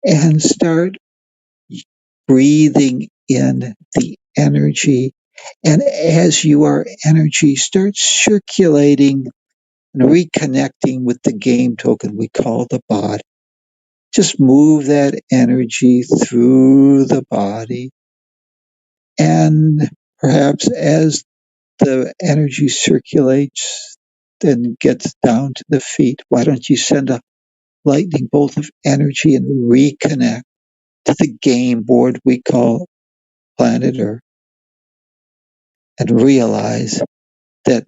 and start breathing in the energy. And as your energy starts circulating and reconnecting with the game token we call the body, just move that energy through the body. And perhaps as the energy circulates and gets down to the feet, why don't you send a lightning bolt of energy and reconnect to the game board we call planet Earth and realize that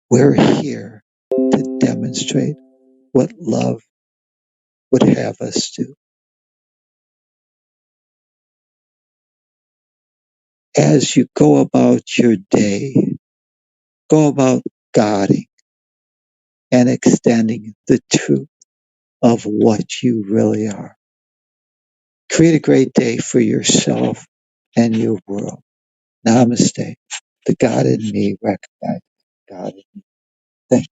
we're here to demonstrate what love would have us do. As you go about your day, go about guarding and extending the truth of what you really are. Create a great day for yourself and your world. Namaste. The God in me recognizes God in me. Thank you.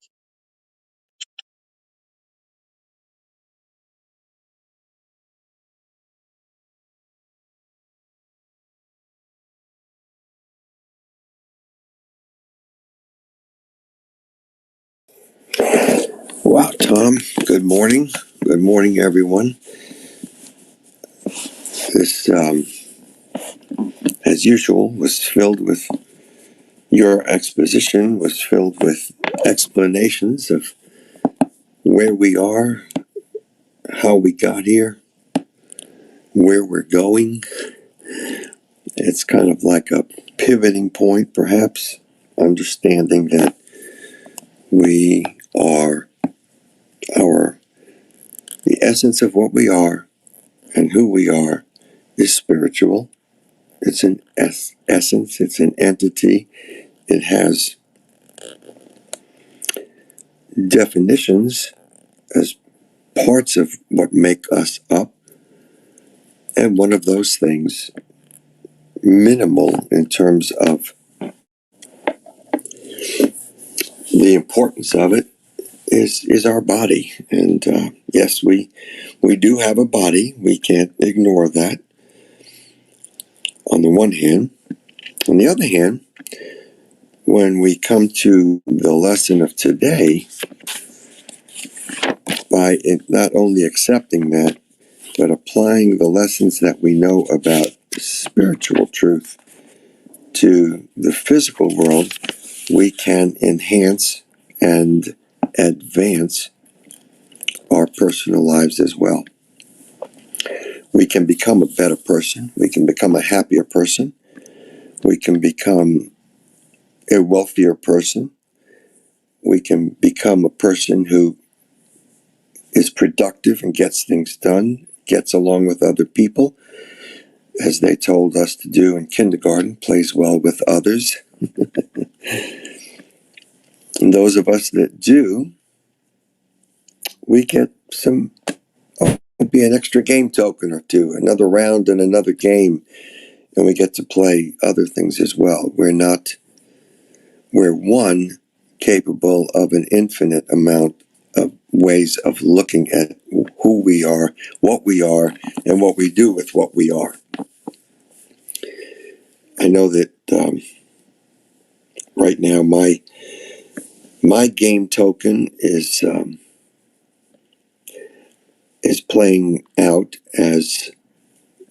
Wow, Tom. Good morning. Good morning, everyone. This, as usual, was filled with your exposition, was filled with explanations of where we are, how we got here, where we're going. It's kind of like a pivoting point, perhaps, understanding that we are the essence of what we are and who we are is spiritual. It's an essence. It's an entity. It has definitions as parts of what make us up. And one of those things, minimal in terms of the importance of it, is our body. And yes, we do have a body. We can't ignore that on the one hand. On the other hand, when we come to the lesson of today, by not only accepting that, but applying the lessons that we know about spiritual truth to the physical world, we can enhance and advance our personal lives as well. We can become a better person. We can become a happier person. We can become a wealthier person. We can become a person who is productive and gets things done, gets along with other people, as they told us to do in kindergarten, plays well with others. And those of us that do, we get some, maybe an extra game token or two, another round and another game, and we get to play other things as well. We're one capable of an infinite amount of ways of looking at who we are, and what we do with what we are. I know that right now my game token is playing out as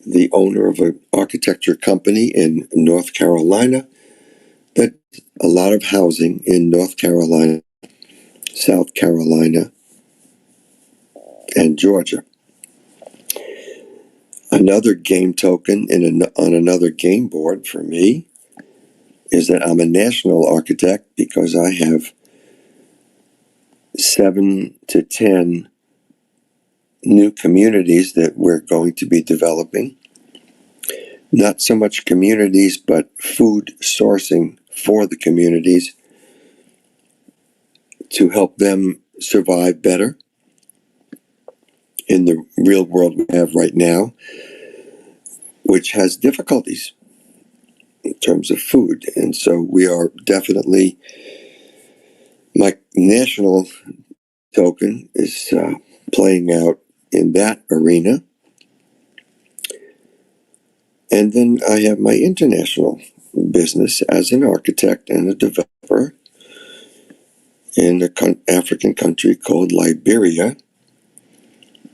the owner of an architecture company in North Carolina. That a lot of housing in North Carolina, South Carolina, and Georgia. Another game token on another game board for me is that I'm a national architect because I have 7 to 10 new communities that we're going to be developing. Not so much communities, but food sourcing for the communities to help them survive better in the real world we have right now, which has difficulties in terms of food. And so we are definitely, my national token is playing out in that arena. And then I have my international business as an architect and a developer in an African country called Liberia.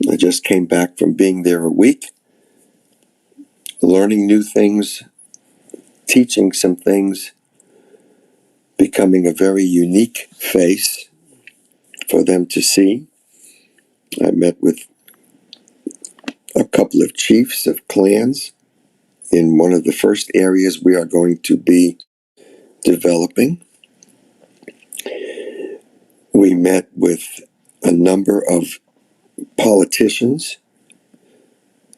I just came back from being there a week, learning new things, teaching some things, becoming a very unique face for them to see. I met with a couple of chiefs of clans in one of the first areas we are going to be developing. We met with a number of politicians.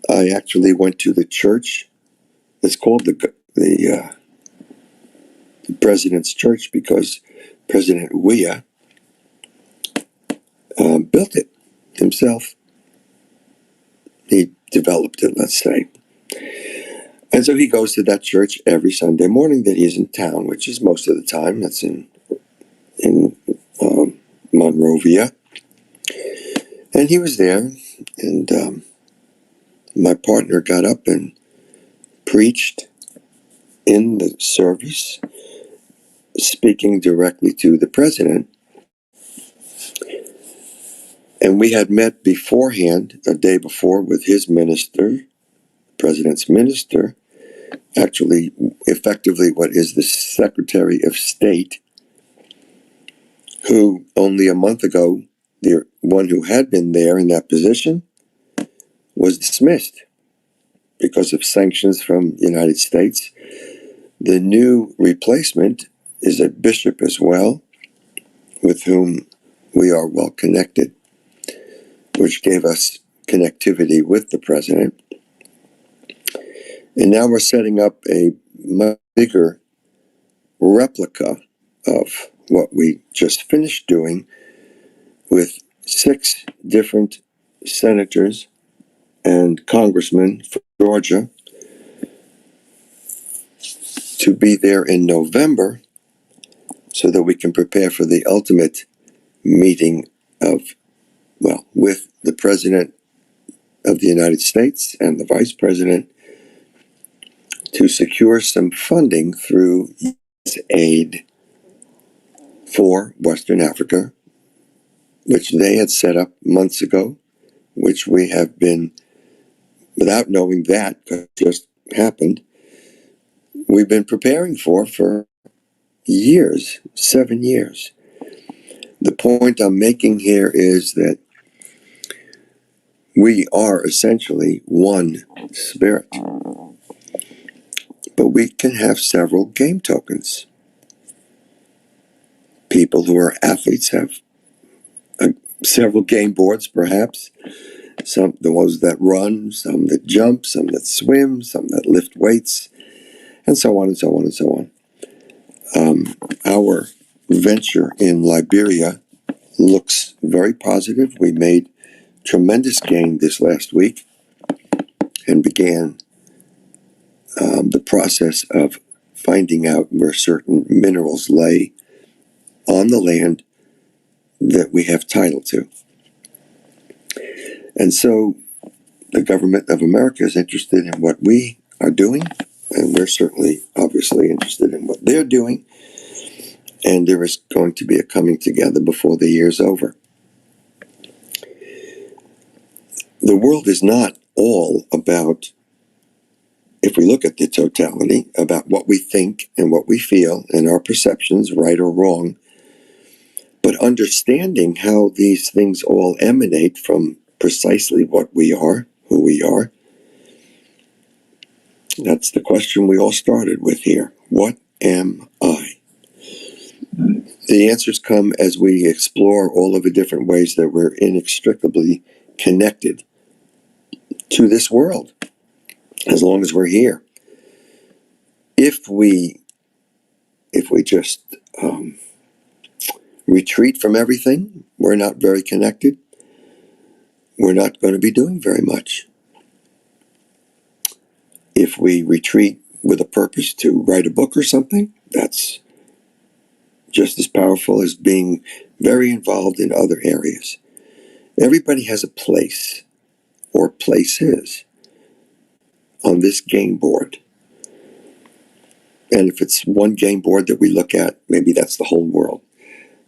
I actually went to the church. It's called the President's Church because President Weah built it himself. He developed it, let's say. And so he goes to that church every Sunday morning that he's in town, which is most of the time. That's in Monrovia. And he was there, and my partner got up and preached in the service, speaking directly to the president. And we had met beforehand, a day before, with his minister, president's minister, actually effectively what is the Secretary of State, who only a month ago, the one who had been there in that position, was dismissed because of sanctions from the United States. The new replacement is a bishop as well, with whom we are well connected, which gave us connectivity with the president. And now we're setting up a much bigger replica of what we just finished doing with 6 different senators and congressmen from Georgia to be there in November so that we can prepare for the ultimate meeting with the President of the United States and the Vice President to secure some funding through aid for Western Africa, which they had set up months ago, which we have been, without knowing that, because it just happened, we've been preparing for years, 7 years. The point I'm making here is that we are essentially one spirit, but we can have several game tokens. People who are athletes have several game boards, perhaps. Some the ones that run, some that jump, some that swim, some that lift weights, and so on and so on and so on. Our venture in Liberia looks very positive. We made tremendous gain this last week and began the process of finding out where certain minerals lay on the land that we have title to. And so the government of America is interested in what we are doing, and we're certainly, obviously, interested in what they're doing. And there is going to be a coming together before the year's over. The world is not all about, if we look at the totality, about what we think and what we feel and our perceptions, right or wrong, but understanding how these things all emanate from precisely what we are, who we are. That's the question we all started with here. What am I? The answers come as we explore all of the different ways that we're inextricably connected to this world, as long as we're here. If we just retreat from everything, we're not very connected. We're not going to be doing very much. If we retreat with a purpose to write a book or something, that's just as powerful as being very involved in other areas. Everybody has a place or places on this game board. And if it's one game board that we look at, maybe that's the whole world.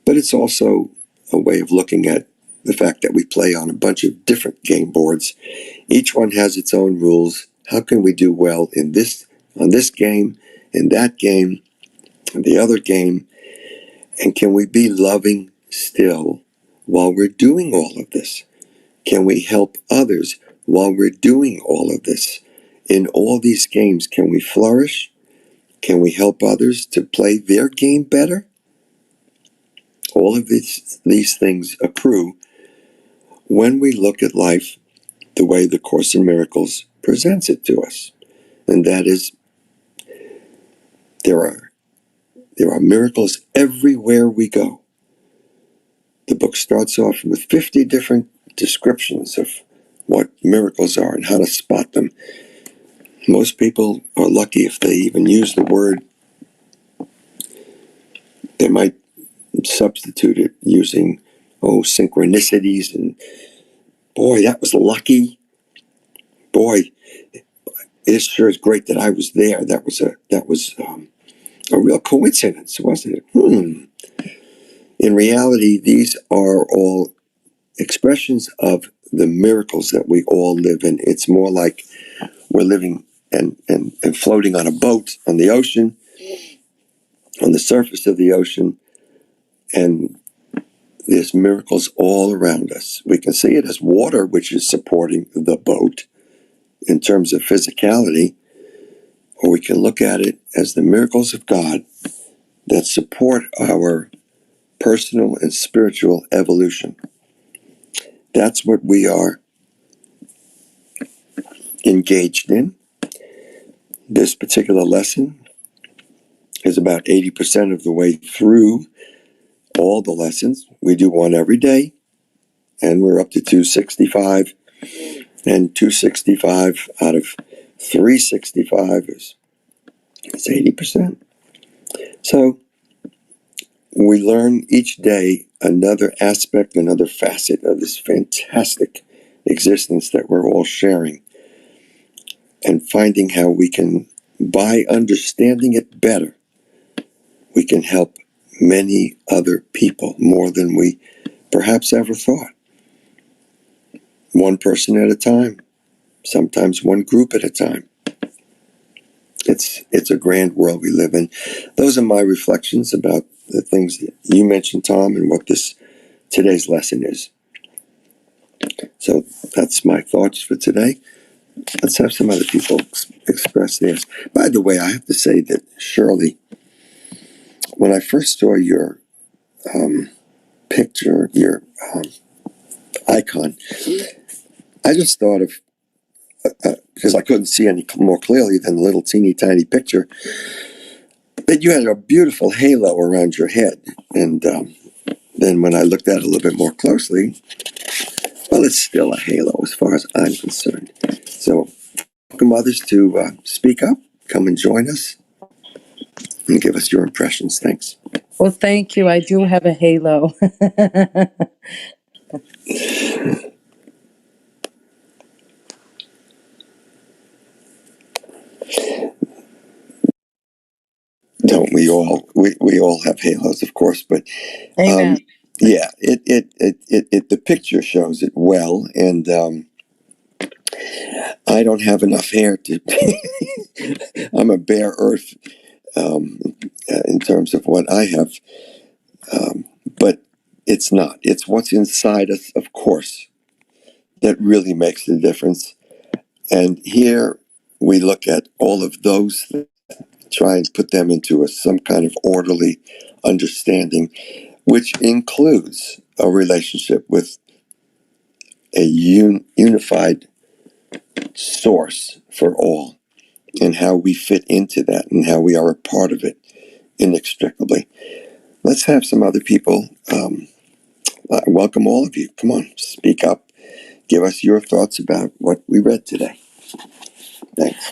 But it's also a way of looking at the fact that we play on a bunch of different game boards. Each one has its own rules. How can we do well on this game, in that game, and the other game? And can we be loving still while we're doing all of this? Can we help others while we're doing all of this? In all these games, can we flourish? Can we help others to play their game better? All of these things accrue when we look at life the way the Course in Miracles presents it to us. And that is, there are miracles everywhere we go. The book starts off with 50 different descriptions of what miracles are and how to spot them. Most people are lucky if they even use the word. They might substitute it using, synchronicities, and boy, that was lucky. Boy, it sure is great that I was there. That was a real coincidence, wasn't it? In reality, these are all expressions of the miracles that we all live in. It's more like we're living and floating on a boat on the ocean, on the surface of the ocean, and there's miracles all around us. We can see it as water, which is supporting the boat in terms of physicality, or we can look at it as the miracles of God that support our personal and spiritual evolution. That's what we are engaged in. This particular lesson is about 80% of the way through all the lessons. We do one every day, and we're up to 265. And 265 out of 365 is 80%. So we learn each day another aspect, another facet of this fantastic existence that we're all sharing, and finding how we can, by understanding it better, we can help many other people more than we perhaps ever thought. One person at a time, sometimes one group at a time. It's a grand world we live in. Those are my reflections about the things that you mentioned, Tom, and what today's lesson is. So that's my thoughts for today. Let's have some other people express theirs. By the way, I have to say that, Shirley, when I first saw your picture, your icon, I just thought of, because I couldn't see any more clearly than the little teeny tiny picture, that you had a beautiful halo around your head. And then when I looked at it a little bit more closely, well, it's still a halo as far as I'm concerned. So welcome others to speak up, come and join us, and give us your impressions. Thanks. Well, thank you. I do have a halo. Don't we all? We all have halos, of course, but Amen. yeah, the picture shows it well, and I don't have enough hair to. I'm a bare earth in terms of what I have, but it's not. It's what's inside us, of course, that really makes the difference. And here we look at all of those things, try and put them into some kind of orderly understanding, which includes a relationship with a unified source for all, and how we fit into that and how we are a part of it inextricably. Let's have some other people. Welcome all of you. Come on, speak up. Give us your thoughts about what we read today. Thanks.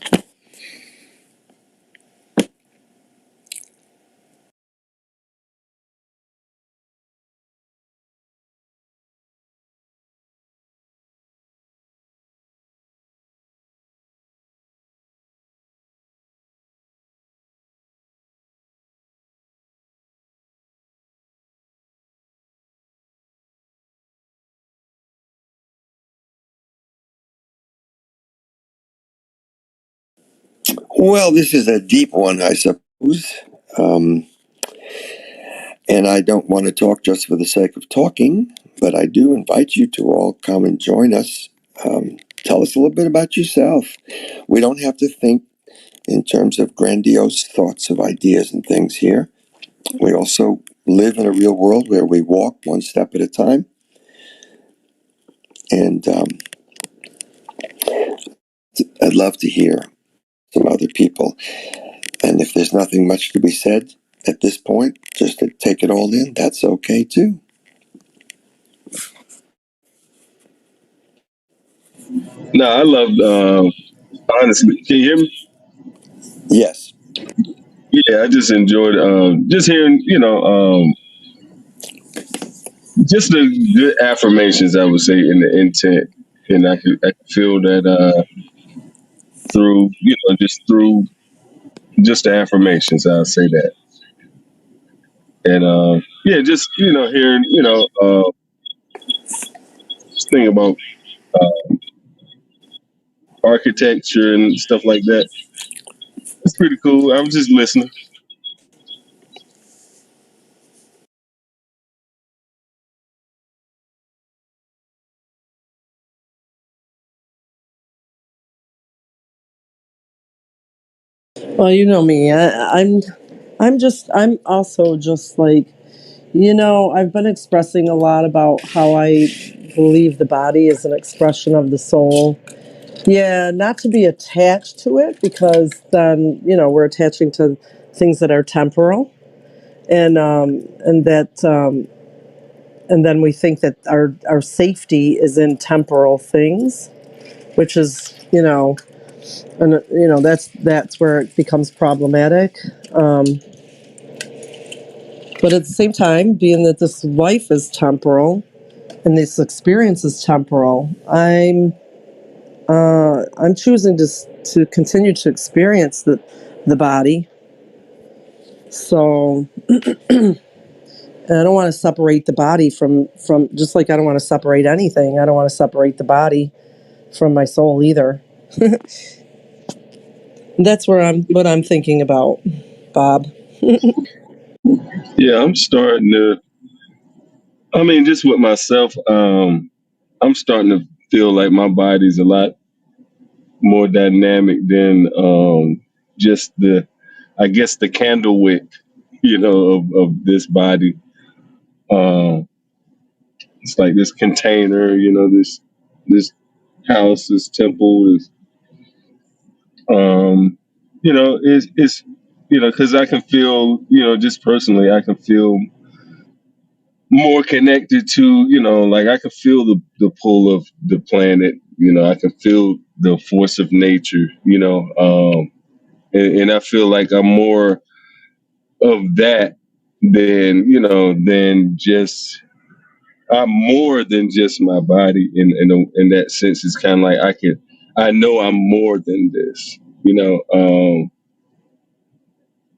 Well, this is a deep one, I suppose. And I don't want to talk just for the sake of talking, but I do invite you to all come and join us. Tell us a little bit about yourself. We don't have to think in terms of grandiose thoughts of ideas and things here. We also live in a real world where we walk one step at a time. And I'd love to hear some other people. And if there's nothing much to be said at this point, just to take it all in, that's okay too. No, I loved, honestly, can you hear me? Yes. Yeah, I just enjoyed just hearing, just the good affirmations, I would say, in the intent. And I could feel that through, just through just the affirmations, I'll say that. And yeah, just, hearing, just thinking about architecture and stuff like that. It's pretty cool. I was just listening. Well, you know me. I'm also just like, I've been expressing a lot about how I believe the body is an expression of the soul. Yeah, not to be attached to it, because then we're attaching to things that are temporal, and then we think that our safety is in temporal things, which is and that's where it becomes problematic. But at the same time, being that this life is temporal and this experience is temporal, I'm choosing to continue to experience the body. So, and I don't want to separate the body from just like I don't want to separate anything. I don't want to separate the body from my soul either. That's what I'm thinking about, Bob. Yeah, I'm starting to. I mean, just with myself, I'm starting to feel like my body's a lot more dynamic than just I guess, the candle wick, of this body. Um, it's like this container, this house, this temple, is, it's because I can feel, just personally, I can feel more connected to, like I can feel the pull of the planet. I can feel the force of nature. And I feel like I'm more of that than just. I'm more than just my body. In that sense, it's kind of like I know I'm more than this.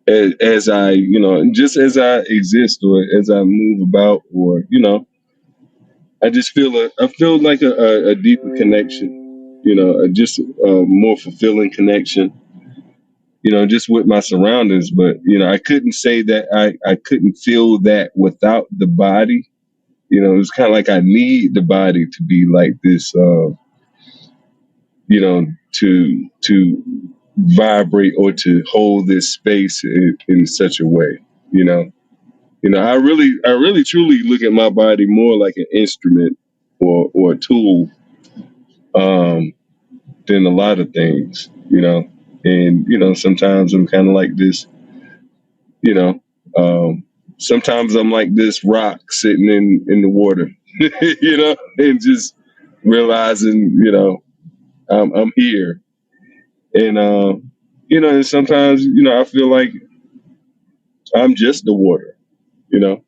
As I, just as I exist, or as I move about, or I just I feel like a deeper connection, just a more fulfilling connection, just with my surroundings. But, I couldn't say that I couldn't feel that without the body. It's kind of like I need the body to be like this, to vibrate or to hold this space in such a way, you know. I really truly look at my body more like an instrument or a tool, um, than a lot of things, And sometimes I'm kind of like this, you know. Um, Sometimes I'm like this rock sitting in the water, and just realizing, I'm here, and and sometimes I feel like I'm just the water, you know,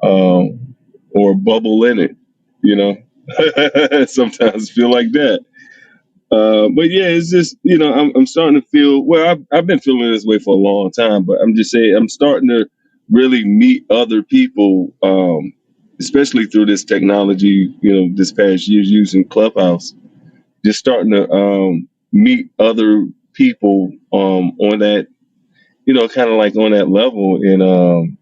or a bubble in it, you know. Sometimes feel like that. But yeah, it's just I'm starting to feel well. I've been feeling this way for a long time, but I'm just saying I'm starting to really meet other people, especially through this technology. This past year using Clubhouse, just starting to meet other people on that, kind of like on that level, and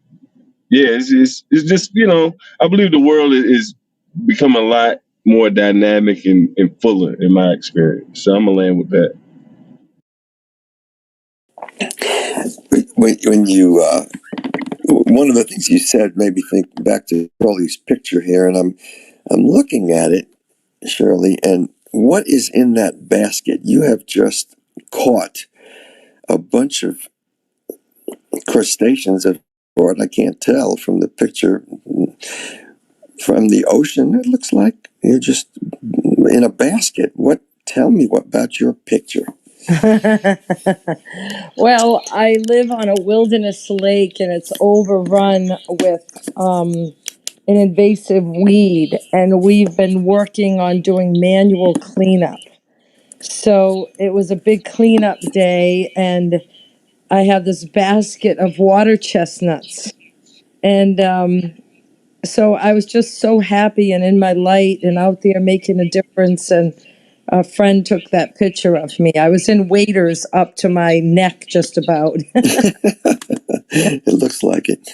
yeah, it's just I believe the world is becoming a lot more dynamic and fuller in my experience. So I'm gonna land with that. When you one of the things you said made me think back to Shirley's picture here, and I'm looking at it, Shirley, and what is in that basket? You have just caught a bunch of crustaceans of sort. I can't tell from the picture. From the ocean, it looks like you're just in a basket. Tell me what about your picture? Well, I live on a wilderness lake and it's overrun with an invasive weed, and we've been working on doing manual cleanup. So it was a big cleanup day, and I have this basket of water chestnuts. And so I was just so happy and in my light and out there making a difference. And a friend took that picture of me. I was in waders up to my neck, just about. It looks like it.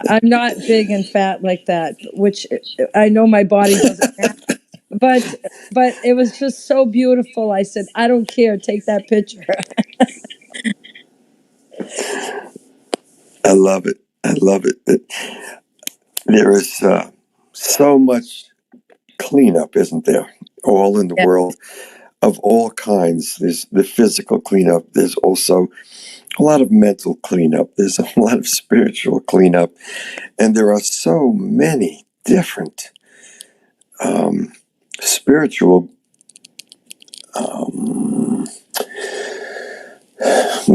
I'm not big and fat like that, which I know my body doesn't have. But it was just so beautiful. I said, I don't care. Take that picture. I love it. I love it. There is so much cleanup, isn't there? All in the Yeah. world. of all kinds. There's the physical cleanup. There's also a lot of mental cleanup. There's a lot of spiritual cleanup. And there are so many different spiritual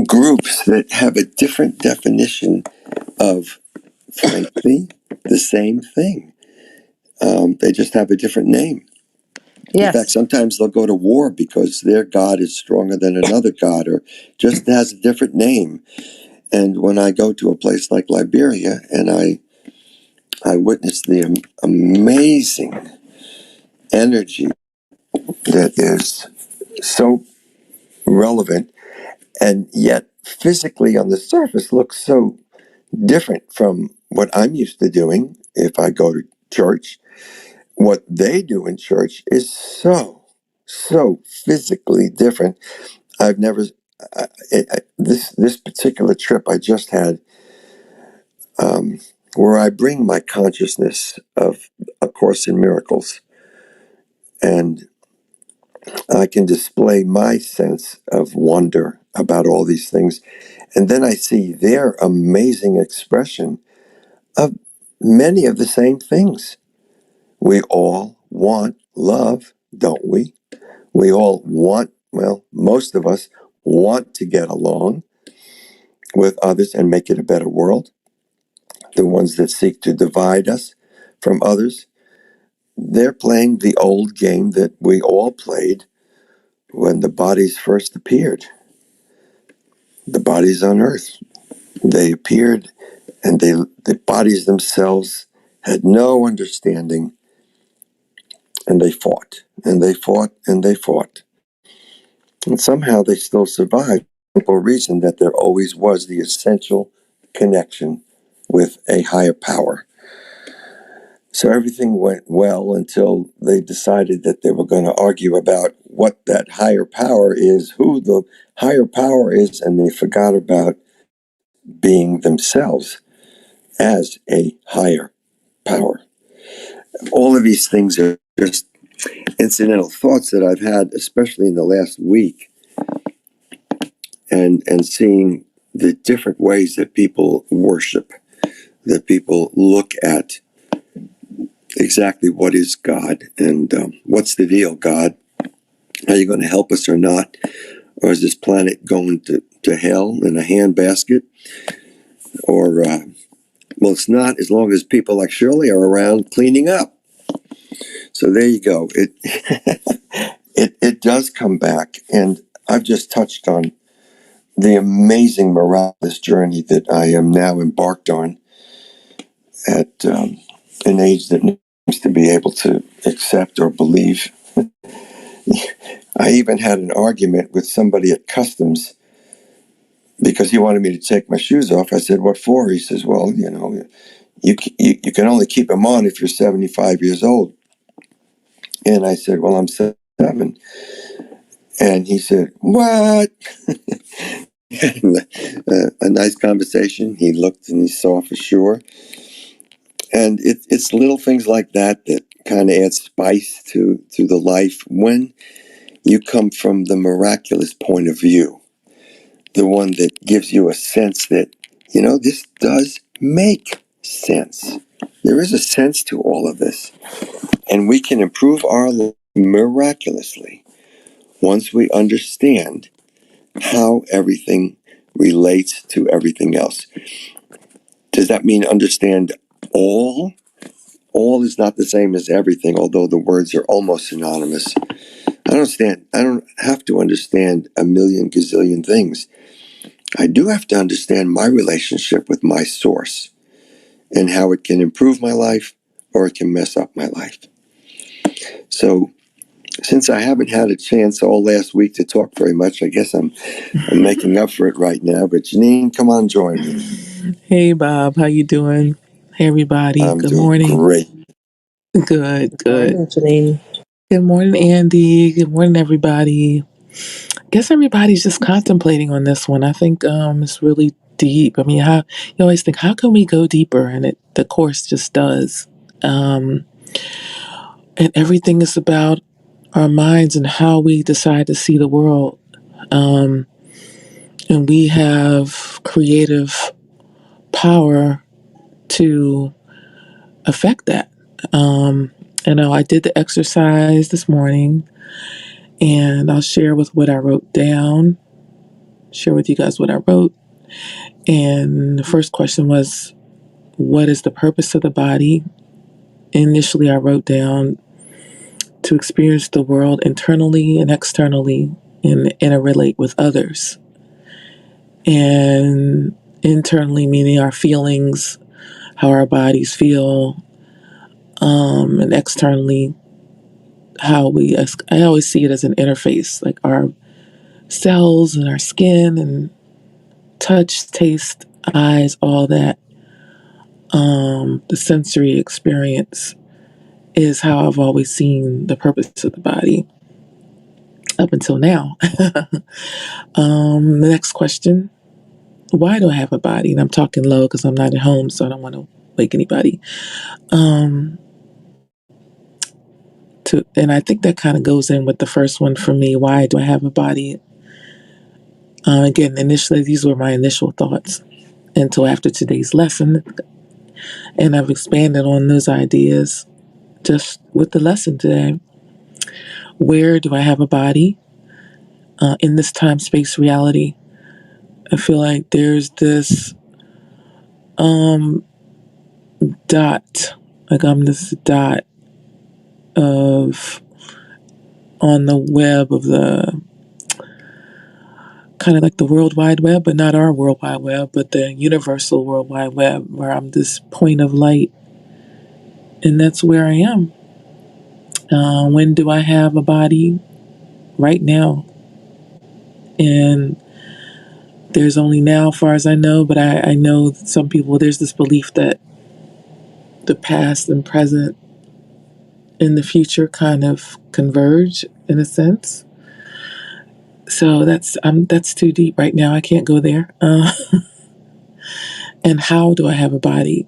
groups that have a different definition of, frankly, the same thing. They just have a different name. In fact, Yes. sometimes they'll go to war because their God is stronger than another God or just has a different name. And when I go to a place like Liberia and I witness the amazing energy that is so relevant and yet physically on the surface looks so different from what I'm used to doing if I go to church. What they do in church is so physically different. I've never this particular trip I just had, where I bring my consciousness of A Course in Miracles, and I can display my sense of wonder about all these things, and then I see their amazing expression of many of the same things. We all want love, don't we? We all want, well, most of us want to get along with others and make it a better world. The ones that seek to divide us from others, they're playing the old game that we all played when the bodies first appeared. The bodies on earth, they appeared, and the bodies themselves had no understanding, and they fought, and they fought, and they fought. And somehow they still survived. For the simple reason that there always was the essential connection with a higher power. So everything went well until they decided that they were going to argue about what that higher power is, who the higher power is, and they forgot about being themselves as a higher power. All of these things are just incidental thoughts that I've had, especially in the last week, and seeing the different ways that people worship, that people look at exactly what is God and what's the deal, God? Are you going to help us or not? Or is this planet going to hell in a handbasket? Or, well, it's not, as long as people like Shirley are around cleaning up. So there you go. It does come back. And I've just touched on the amazing miraculous journey that I am now embarked on at an age that needs to be able to accept or believe. I even had an argument with somebody at customs because he wanted me to take my shoes off. I said, "What for?" He says, "Well, you can only keep them on if you're 75 years old." And I said, "Well, I'm 7." And he said, "What?" A nice conversation. He looked and he saw for sure. And it's little things like that that kind of add spice to the life when you come from the miraculous point of view, the one that gives you a sense that, this does make sense. There is a sense to all of this. And we can improve our life miraculously once we understand how everything relates to everything else. Does that mean understand all? All is not the same as everything, although the words are almost synonymous. I don't have to understand a million gazillion things. I do have to understand my relationship with my source and how it can improve my life or it can mess up my life. So, since I haven't had a chance all last week to talk very much, I guess I'm making up for it right now. But Janine, come on, join me. Hey, Bob, how you doing? Hey, everybody. I'm Good doing morning. great. Good, Good good. morning, Janine. Good morning, Andy. Good morning, everybody. Guess everybody's just contemplating on this one. I think it's really deep. I mean, how you always think, how can we go deeper? And the course just does. And everything is about our minds and how we decide to see the world. Um, and we have creative power to affect that. I know I did the exercise this morning, and I'll share with what I wrote down, share with you guys what I wrote. And the first question was, what is the purpose of the body? Initially, I wrote down to experience the world internally and externally and interrelate with others. And internally, meaning our feelings, how our bodies feel, and externally, how I always see it as an interface, like our cells and our skin and touch, taste, eyes, all that. The sensory experience is how I've always seen the purpose of the body up until now. The next question, why do I have a body? And I'm talking low because I'm not at home, so I don't want to wake anybody. And I think that kind of goes in with the first one for me. Why do I have a body? Again, initially, these were my initial thoughts until after today's lesson. And I've expanded on those ideas just with the lesson today. Where do I have a body? In this time space reality, I feel like there's this dot, like I'm this dot of on the web of the kind of like the World Wide Web, but not our World Wide Web, but the universal World Wide Web, where I'm this point of light, and that's where I am. When do I have a body? Right now. And there's only now, as far as I know, but I know that some people, there's this belief that the past and present and the future kind of converge in a sense. So that's too deep right now. I can't go there. And how do I have a body?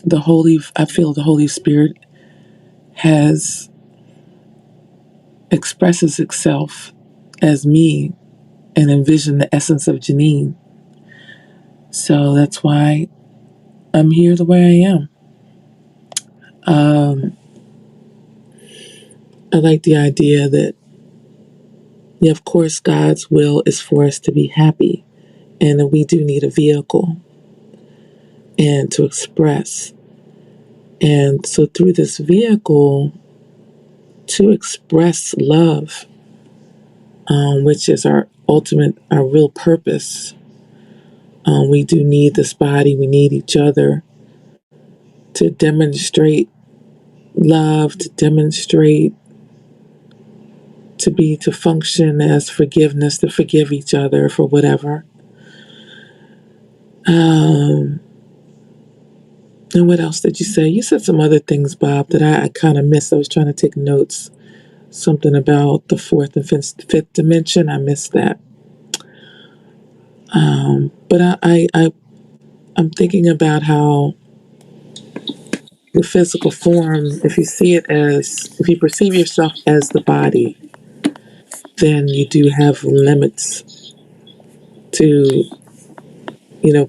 I feel the Holy Spirit has expresses itself as me and envision the essence of Janine. So that's why I'm here the way I am. I like the idea that, yeah, of course, God's will is for us to be happy, and that we do need a vehicle and to express. And so, through this vehicle, to express love, which is our real purpose, we do need this body, we need each other to demonstrate love, to demonstrate, to function as forgiveness, to forgive each other for whatever. And what else did you say? You said some other things, Bob, that I kind of missed. I was trying to take notes. Something about the fourth and fifth dimension. I missed that. But I'm thinking about how the physical form, if if you perceive yourself as the body, then you do have limits to,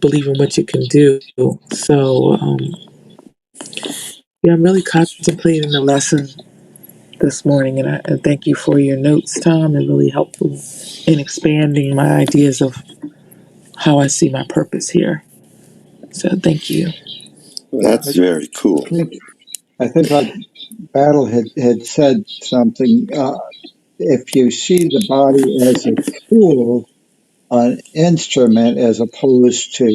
believing what you can do. So, yeah, I'm really contemplating the lesson this morning, and I thank you for your notes, Tom. They're really helpful in expanding my ideas of how I see my purpose here. So, thank you. Well, That's very I cool. think I think like Battle had said something. If you see the body as a tool, an instrument, as opposed to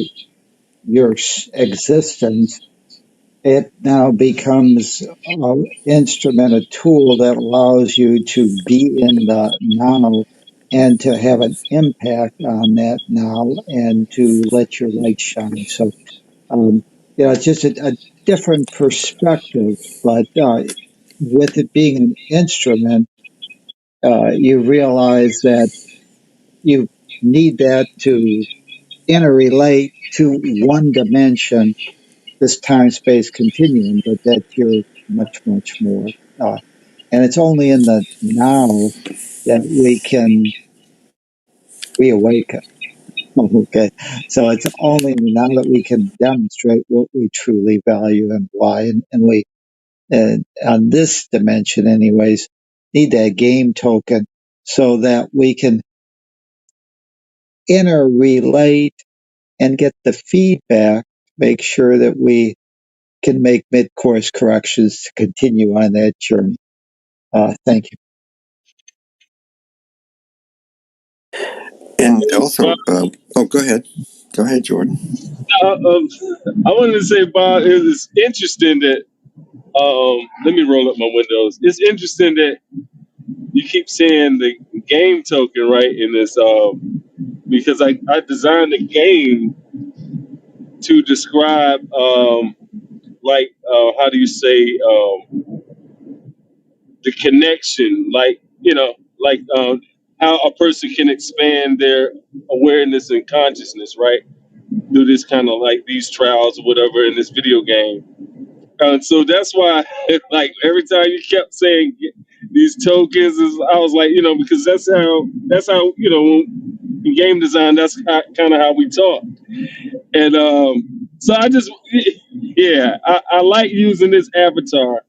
your existence, it now becomes an instrument, a tool that allows you to be in the now and to have an impact on that now and to let your light shine. So, um, it's just a different perspective, but with it being an instrument, you realize that you need that to interrelate to one dimension, this time space continuum, but that you're much, much more. Uh, And it's only in the now that we can reawaken. Okay. So it's only now that we can demonstrate what we truly value and why. And we, on this dimension, anyways, need that game token so that we can interrelate and get the feedback, make sure that we can make mid course corrections to continue on that journey. Thank you. And also, go ahead. Go ahead, Jordan. I wanted to say, Bob, it's interesting that, let me roll up my windows. It's interesting that you keep saying the game token, right? In this, because I designed the game to describe, how do you say, the connection, how a person can expand their awareness and consciousness, right? Through this kind of like these trials or whatever in this video game. And so that's why, like, every time you kept saying these tokens, I was like, because that's how, in game design, that's kind of how we talk. And so I like using this avatar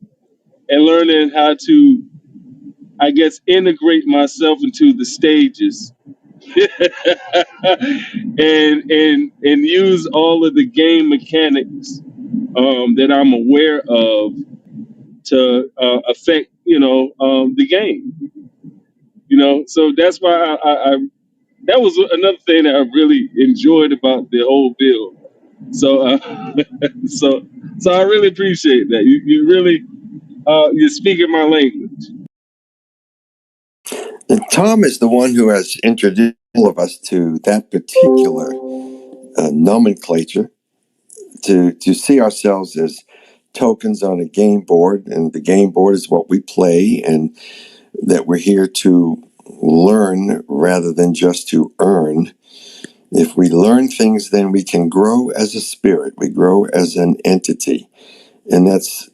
and learning how to, I guess, integrate myself into the stages and use all of the game mechanics that I'm aware of to affect the game. So that's why I that was another thing that I really enjoyed about the whole build. So so I really appreciate that. You really you're speaking my language. And Tom is the one who has introduced all of us to that particular nomenclature, to see ourselves as tokens on a game board, and the game board is what we play, and that we're here to learn rather than just to earn. If we learn things, then we can grow as a spirit, we grow as an entity. And that's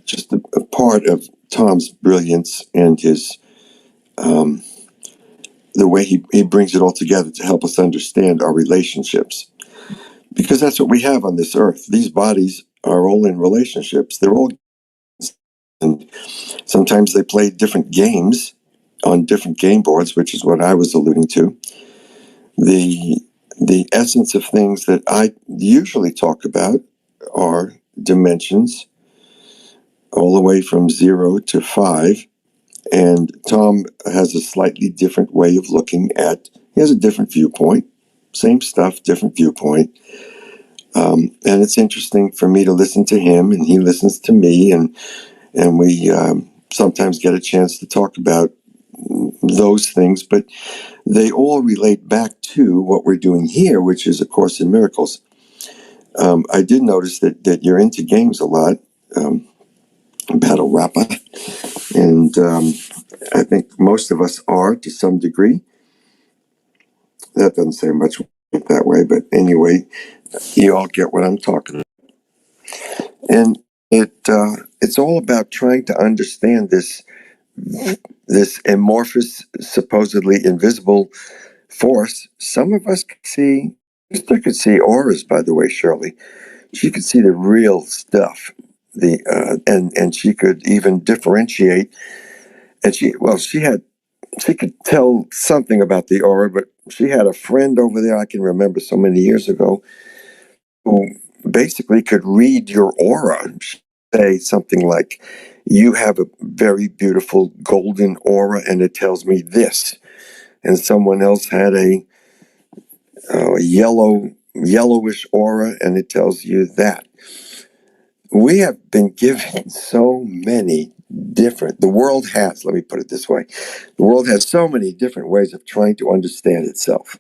just a part of Tom's brilliance and his the way he brings it all together to help us understand our relationships. Because that's what we have on this earth. These bodies are all in relationships. They're all, and sometimes they play different games on different game boards, which is what I was alluding to. The essence of things that I usually talk about are dimensions, all the way from 0 to 5. And Tom has a slightly different way of looking at, he has a different viewpoint, same stuff, different viewpoint. And it's interesting for me to listen to him, and he listens to me, and we sometimes get a chance to talk about those things, but they all relate back to what we're doing here, which is A Course in Miracles. I did notice that you're into games a lot, Battle Rapper, and I think most of us are to some degree. That doesn't say much that way, but anyway, you all get what I'm talking about. And it's all about trying to understand this amorphous, supposedly invisible force. Some of us could see, Sister could see auras, by the way, Shirley. She could see the real stuff. And she could even differentiate. And she could tell something about the aura, but she had a friend over there I can remember so many years ago who basically could read your aura. She'd say something like, "You have a very beautiful golden aura, and it tells me this." And someone else had a yellowish aura, and it tells you that. We have been given so many different, the world has, let me put it this way, the world has so many different ways of trying to understand itself.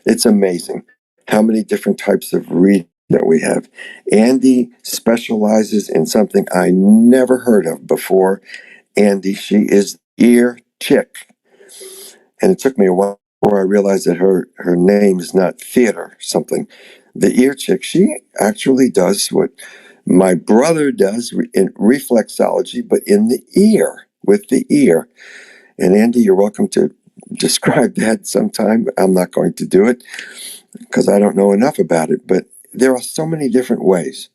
It's amazing how many different types of reading that we have. Andy specializes in something I never heard of before. Andy, she is ear chick. And it took me a while before I realized that her name is not theater something. The ear chick, she actually does what My brother does in reflexology, but in the ear, with the ear. And Andy, you're welcome to describe that sometime. I'm not going to do it because I don't know enough about it, but there are so many different ways.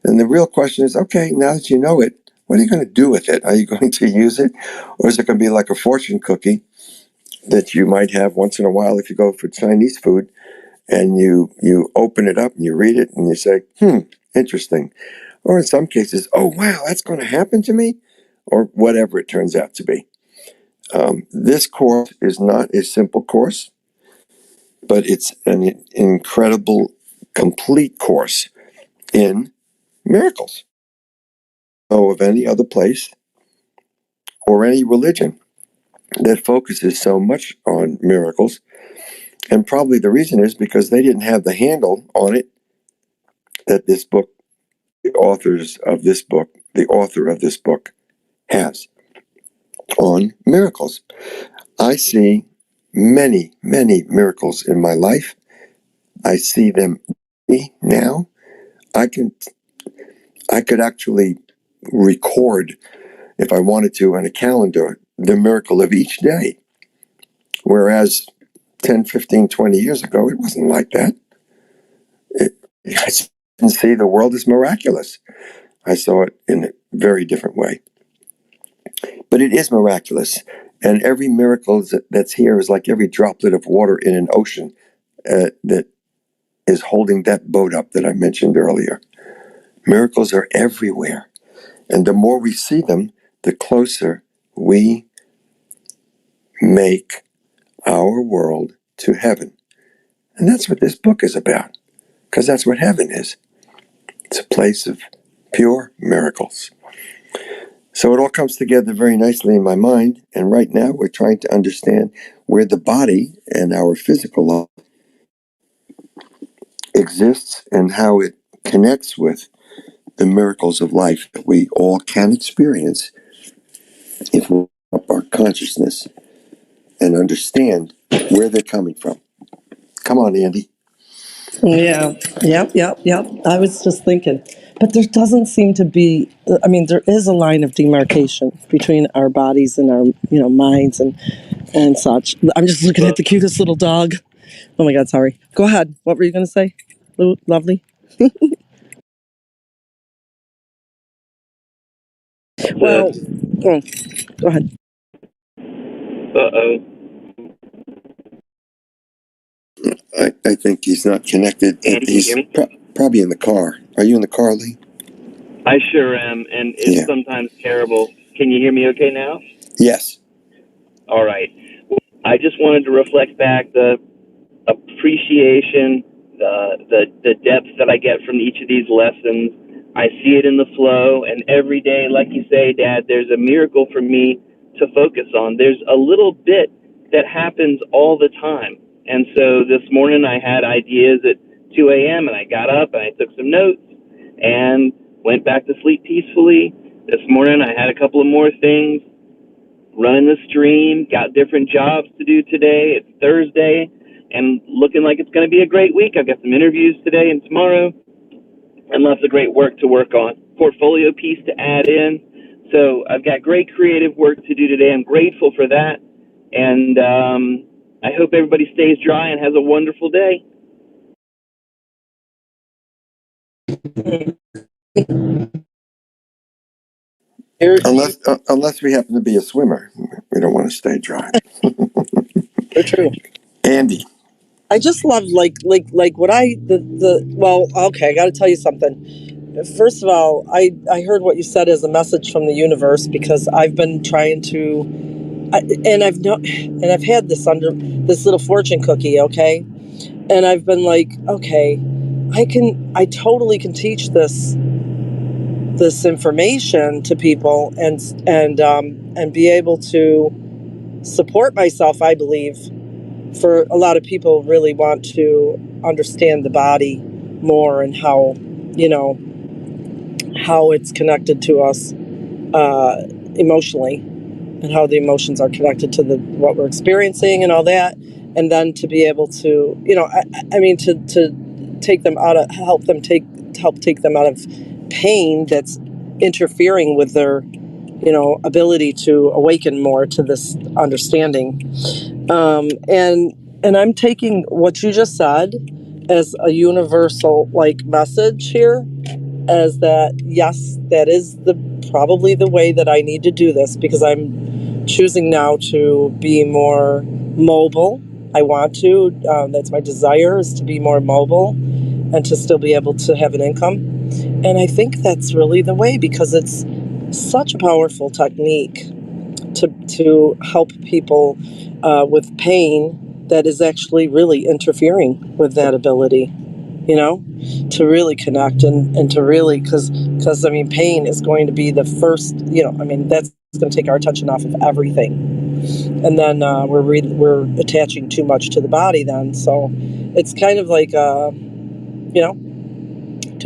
And the real question is, okay, now that you know it, what are you going to do with it? Are you going to use it? Or is it going to be like a fortune cookie that you might have once in a while if you go for Chinese food and you open it up and you read it and you say, interesting. Or in some cases, oh, wow, that's going to happen to me? Or whatever it turns out to be. This course is not a simple course, but it's an incredible, complete course in miracles. Know of any other place or any religion that focuses so much on miracles. And probably the reason is because they didn't have the handle on it that this book, the author of this book has on miracles. I see many, many miracles in my life. I see them now. I could actually record, if I wanted to, on a calendar, the miracle of each day. Whereas 10, 15, 20 years ago, it wasn't like that. I didn't see the world as miraculous. I saw it in a very different way. But it is miraculous. And every miracle that's here is like every droplet of water in an ocean that is holding that boat up that I mentioned earlier. Miracles are everywhere. And the more we see them, the closer we make our world to heaven. And that's what this book is about, because that's what heaven is. It's a place of pure miracles. So it all comes together very nicely in my mind. And right now we're trying to understand where the body and our physical life exists and how it connects with the miracles of life that we all can experience if we up our consciousness and understand where they're coming from. Come on, Andy. Yeah, yep. I was just thinking. But there doesn't seem to be, I mean, there is a line of demarcation between our bodies and our, minds and such. I'm just looking at the cutest little dog. Oh my God, sorry. Go ahead. What were you going to say? Lovely. Well, go ahead. Uh-oh. I think he's not connected. Andy, can you hear me? Probably in the car. Are you in the car, Lee? I sure am, and it's sometimes terrible. Can you hear me okay now? Yes. All right. I just wanted to reflect back the appreciation, the depth that I get from each of these lessons. I see it in the flow, and every day, like you say, Dad, there's a miracle for me to focus on. There's a little bit that happens all the time. And so this morning I had ideas at 2 a.m. and I got up and I took some notes and went back to sleep peacefully. This morning I had a couple of more things, running the stream, got different jobs to do today. It's Thursday and looking like it's going to be a great week. I've got some interviews today and tomorrow and lots of great work to work on. Portfolio piece to add in. So I've got great creative work to do today. I'm grateful for that. And I hope everybody stays dry and has a wonderful day. Unless we happen to be a swimmer, we don't want to stay dry. They're true. Andy. I just love like what well, okay, I got to tell you something. First of all, I heard what you said as a message from the universe, because I've been trying to, I've had this under this little fortune cookie, okay, and I've been like, okay, I totally can teach this information to people and be able to support myself. I believe for a lot of people really want to understand the body more and how it's connected to us emotionally, and how the emotions are connected to what we're experiencing and all that, and then to be able to to take them out of help take them out of pain that's interfering with their, ability to awaken more to this understanding. And I'm taking what you just said as a universal message here, as that yes, that is probably the way that I need to do this, because I'm choosing now to be more mobile. I want to. That's my desire, is to be more mobile and to still be able to have an income. And I think that's really the way, because it's such a powerful technique to help people with pain that is actually really interfering with that ability, to really connect and to really, because pain is going to be the first, that's going to take our attention off of everything. And then we're attaching too much to the body then. So it's kind of like, to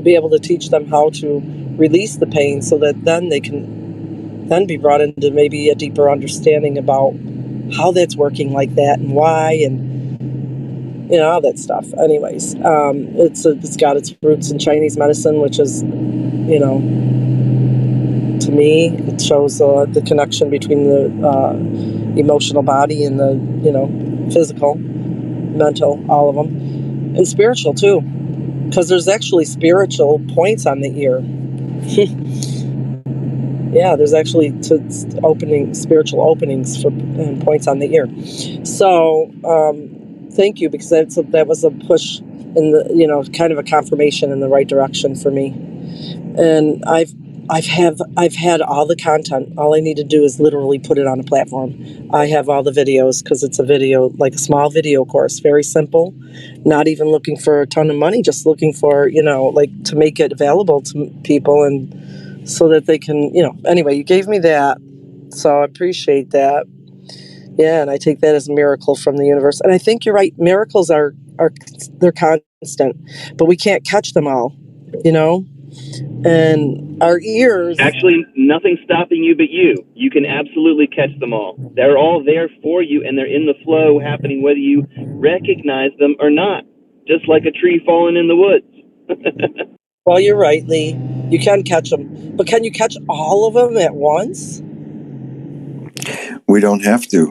be able to teach them how to release the pain, so that then they can then be brought into maybe a deeper understanding about how that's working like that and why, and all that stuff. Anyways, it's got its roots in Chinese medicine, which is, to me, it shows the connection between the emotional body and the, physical, mental, all of them, and spiritual too, because there's actually spiritual points on the ear. Yeah, there's actually spiritual openings for points on the ear. So thank you, because that was a push in the, kind of a confirmation in the right direction for me. And I've had all the content. All I need to do is literally put it on a platform. I have all the videos, because it's a video, like a small video course, very simple, not even looking for a ton of money, just looking for, to make it available to people, and so that they can, anyway, you gave me that. So I appreciate that. Yeah, and I take that as a miracle from the universe. And I think you're right. Miracles they're constant, but we can't catch them all, and our ears. Actually, nothing's stopping you but you. You can absolutely catch them all. They're all there for you, and they're in the flow happening whether you recognize them or not, just like a tree falling in the woods. Well, you're right, Lee. You can catch them. But can you catch all of them at once? We don't have to.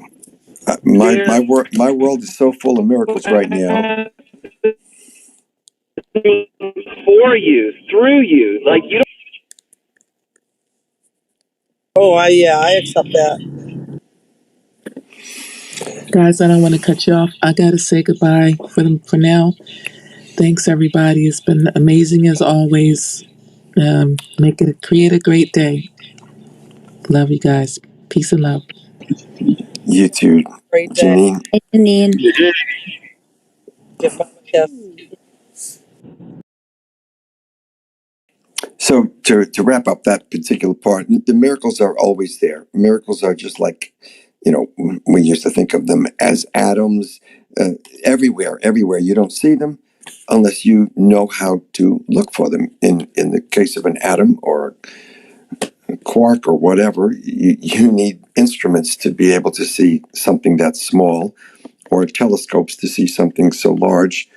My world is so full of miracles right now. For you, through you. Like, you don't. Oh, I accept that. Guys, I don't want to cut you off. I got to say goodbye for now. Thanks, everybody. It's been amazing as always. Create a great day. Love you guys. Peace and love. You too, Great day. Janine. Hey, Janine. Give Mom a kiss. So to wrap up that particular part, the miracles are always there. Miracles are just like, we used to think of them as atoms, everywhere. You don't see them unless you know how to look for them. In the case of an atom or a quark or whatever, you need instruments to be able to see something that's small, or telescopes to see something so large.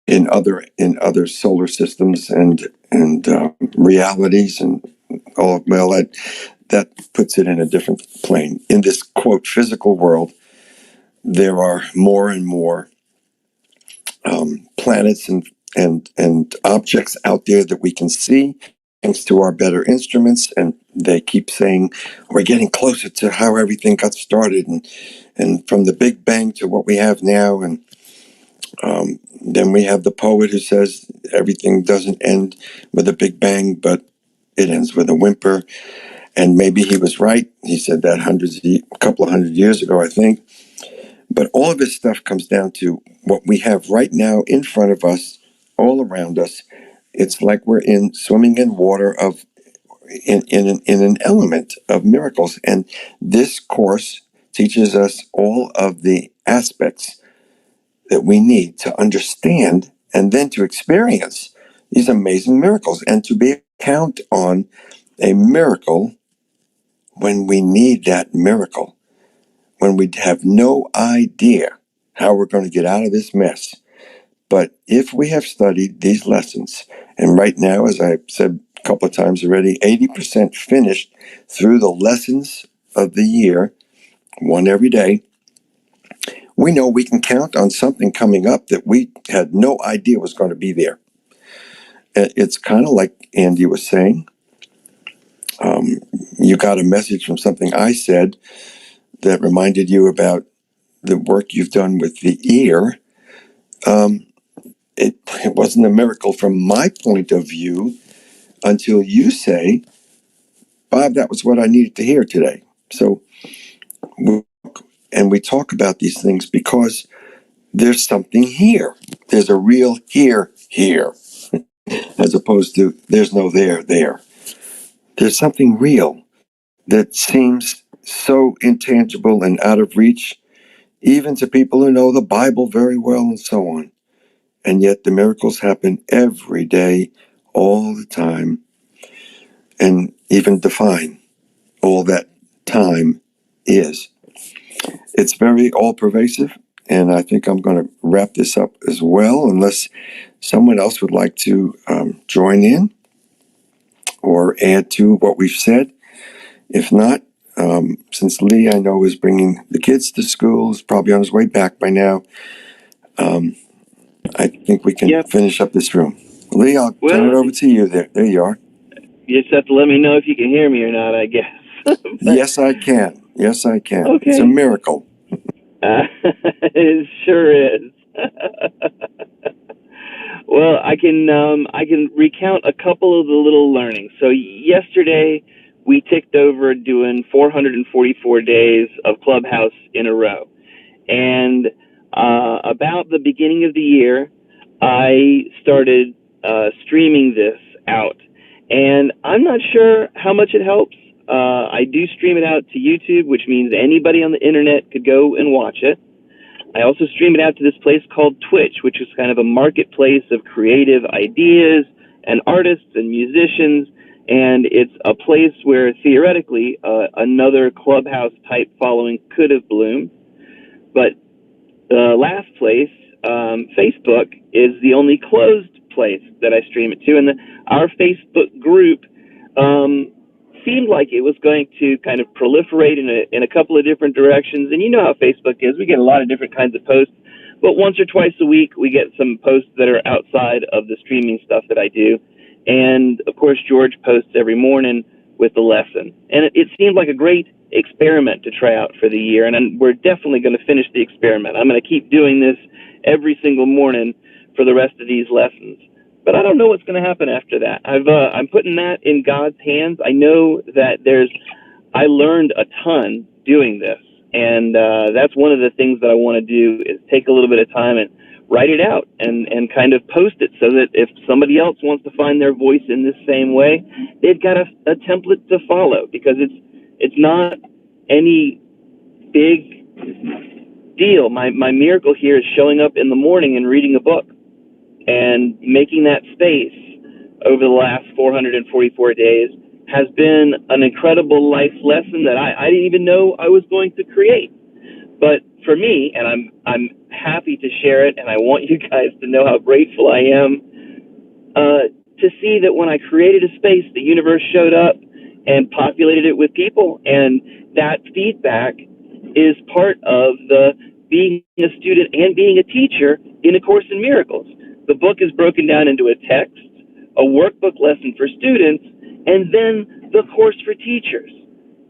In other solar systems and realities and all, well, that puts it in a different plane. In this quote physical world, there are more and more planets and objects out there that we can see thanks to our better instruments, and they keep saying we're getting closer to how everything got started, and from the Big Bang to what we have now. And then we have the poet who says everything doesn't end with a big bang, but it ends with a whimper. And maybe he was right. He said that a couple of hundred years ago, I think. But all of this stuff comes down to what we have right now in front of us, all around us. It's like we're swimming in water in an element of miracles. And this course teaches us all of the aspects that we need to understand and then to experience these amazing miracles, and to be count on a miracle when we need that miracle, when we have no idea how we're going to get out of this mess. But if we have studied these lessons, and right now, as I've said a couple of times already, 80% finished through the lessons of the year, one every day, we know we can count on something coming up that we had no idea was going to be there. It's kind of like Andy was saying. You got a message from something I said that reminded you about the work you've done with the ear. It wasn't a miracle from my point of view until you say, Bob, that was what I needed to hear today. So, and we talk about these things because there's something here. There's a real here, as opposed to there's no there. There's something real that seems so intangible and out of reach, even to people who know the Bible very well and so on. And yet the miracles happen every day, all the time, and even define all that time is. It's very all-pervasive, and I think I'm going to wrap this up as well, unless someone else would like to join in or add to what we've said. If not, since Lee, I know, is bringing the kids to school, is probably on his way back by now, I think we can finish up this room. Lee, I'll turn it over to you. There you are. You just have to let me know if you can hear me or not, I guess. Yes, I can. Okay. It's a miracle. It sure is. Well, I can recount a couple of the little learnings. So yesterday we ticked over doing 444 days of Clubhouse in a row, and about the beginning of the year, I started streaming this out, and I'm not sure how much it helps. I do stream it out to YouTube, which means anybody on the internet could go and watch it. I also stream it out to this place called Twitch, which is kind of a marketplace of creative ideas and artists and musicians, and it's a place where theoretically another Clubhouse type following could have bloomed. But the last place, Facebook, is the only closed place that I stream it to, and our Facebook group seemed like it was going to kind of proliferate in a couple of different directions. And you know how Facebook is. We get a lot of different kinds of posts, but once or twice a week we get some posts that are outside of the streaming stuff that I do. And of course George posts every morning with the lesson. And it seemed like a great experiment to try out for the year, and we're definitely going to finish the experiment. I'm going to keep doing this every single morning for the rest of these lessons. But I don't know what's going to happen after that. I'm putting that in God's hands. I know that I learned a ton doing this, and that's one of the things that I want to do is take a little bit of time and write it out and kind of post it so that if somebody else wants to find their voice in this same way, they've got a template to follow, because it's not any big deal. My miracle here is showing up in the morning and reading a book and making that space over the last 444 days has been an incredible life lesson that I didn't even know I was going to create. But for me, and I'm happy to share it, and I want you guys to know how grateful I am to see that when I created a space, the universe showed up and populated it with people, and that feedback is part of the being a student and being a teacher in A Course in Miracles. The book is broken down into a text, a workbook lesson for students, and then the course for teachers.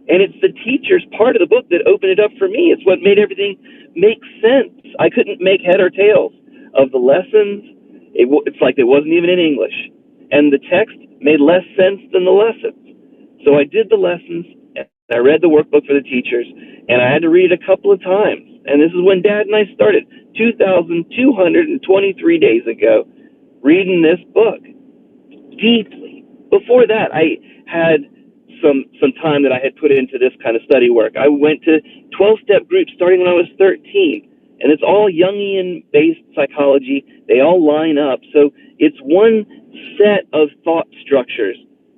And it's the teachers part of the book that opened it up for me. It's what made everything make sense. I couldn't make head or tails of the lessons. It's like it wasn't even in English. And the text made less sense than the lessons. So I did the lessons, and I read the workbook for the teachers, and I had to read it a couple of times. And this is when Dad and I started, 2,223 days ago, reading this book deeply. Before that, I had some time that I had put into this kind of study work. I went to 12-step groups starting when I was 13, and it's all Jungian-based psychology. They all line up. So it's one set of thought structures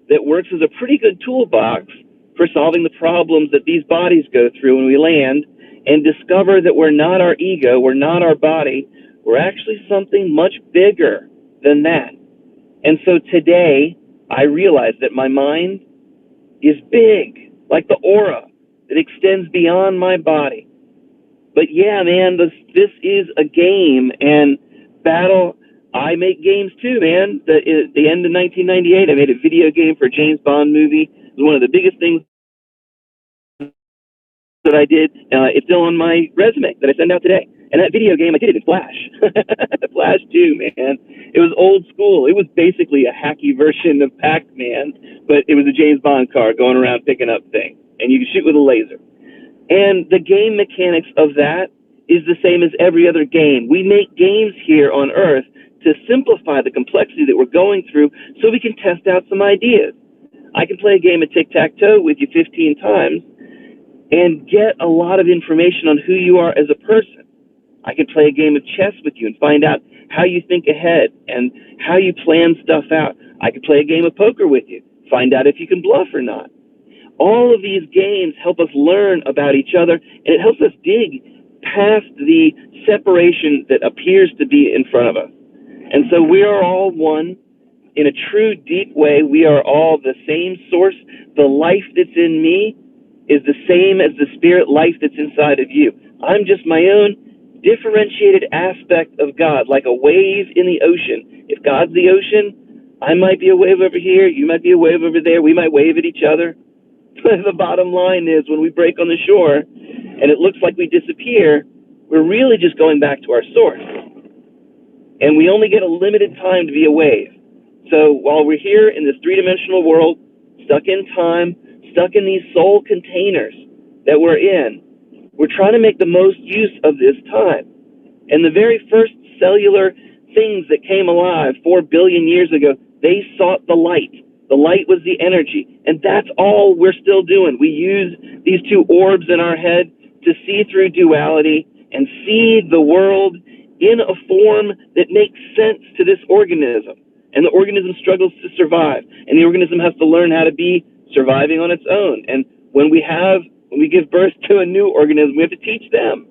that works as a pretty good toolbox for solving the problems that these bodies go through when we land, and discover that we're not our ego, we're not our body, We're actually something much bigger than that. And so today, I realize that my mind is big, like the aura that extends beyond my body. But yeah, man, this is a game, and battle. I make games too, man. The end of 1998, I made a video game for a James Bond movie. It was one of the biggest things that I did. It's still on my resume that I send out today. And that video game, I did it in Flash. Flash 2, man. It was old school. It was basically a hacky version of Pac-Man, but it was a James Bond car going around picking up things. And you could shoot with a laser. And the game mechanics of that is the same as every other game. We make games here on Earth to simplify the complexity that we're going through so we can test out some ideas. I can play a game of tic-tac-toe with you 15 times and get a lot of information on who you are as a person. I can play a game of chess with you and find out how you think ahead and how you plan stuff out. I can play a game of poker with you, find out if you can bluff or not. All of these games help us learn about each other, and it helps us dig past the separation that appears to be in front of us. And so we are all one. In a true, deep way, we are all the same source. The life that's in me is the same as the spirit life that's inside of you. I'm just my own differentiated aspect of God, like a wave in the ocean. If God's the ocean, I might be a wave over here, you might be a wave over there, we might wave at each other. The bottom line is when we break on the shore and it looks like we disappear, we're really just going back to our source. And we only get a limited time to be a wave. So while we're here in this three-dimensional world, stuck in time, stuck in these soul containers that we're in, we're trying to make the most use of this time. And the very first cellular things that came alive 4 billion years ago, they sought the light. The light was the energy. And that's all we're still doing. We use these two orbs in our head to see through duality and see the world in a form that makes sense to this organism. And the organism struggles to survive. And the organism has to learn how to be surviving on its own. And when we give birth to a new organism, we have to teach them.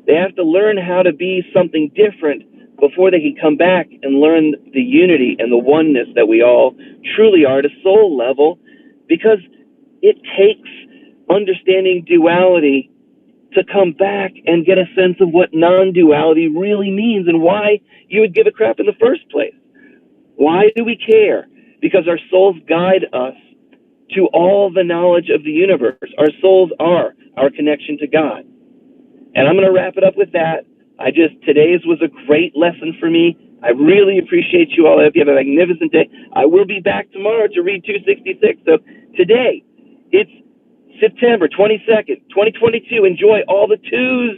They have to learn how to be something different before they can come back and learn the unity and the oneness that we all truly are at a soul level, because it takes understanding duality to come back and get a sense of what non-duality really means and why you would give a crap in the first place. Why do we care? Because our souls guide us to all the knowledge of the universe. Our souls are our connection to God. And I'm going to wrap it up with that. Today's was a great lesson for me. I really appreciate you all. I hope you have a magnificent day. I will be back tomorrow to read 266. So today, it's September 22nd, 2022. Enjoy all the twos.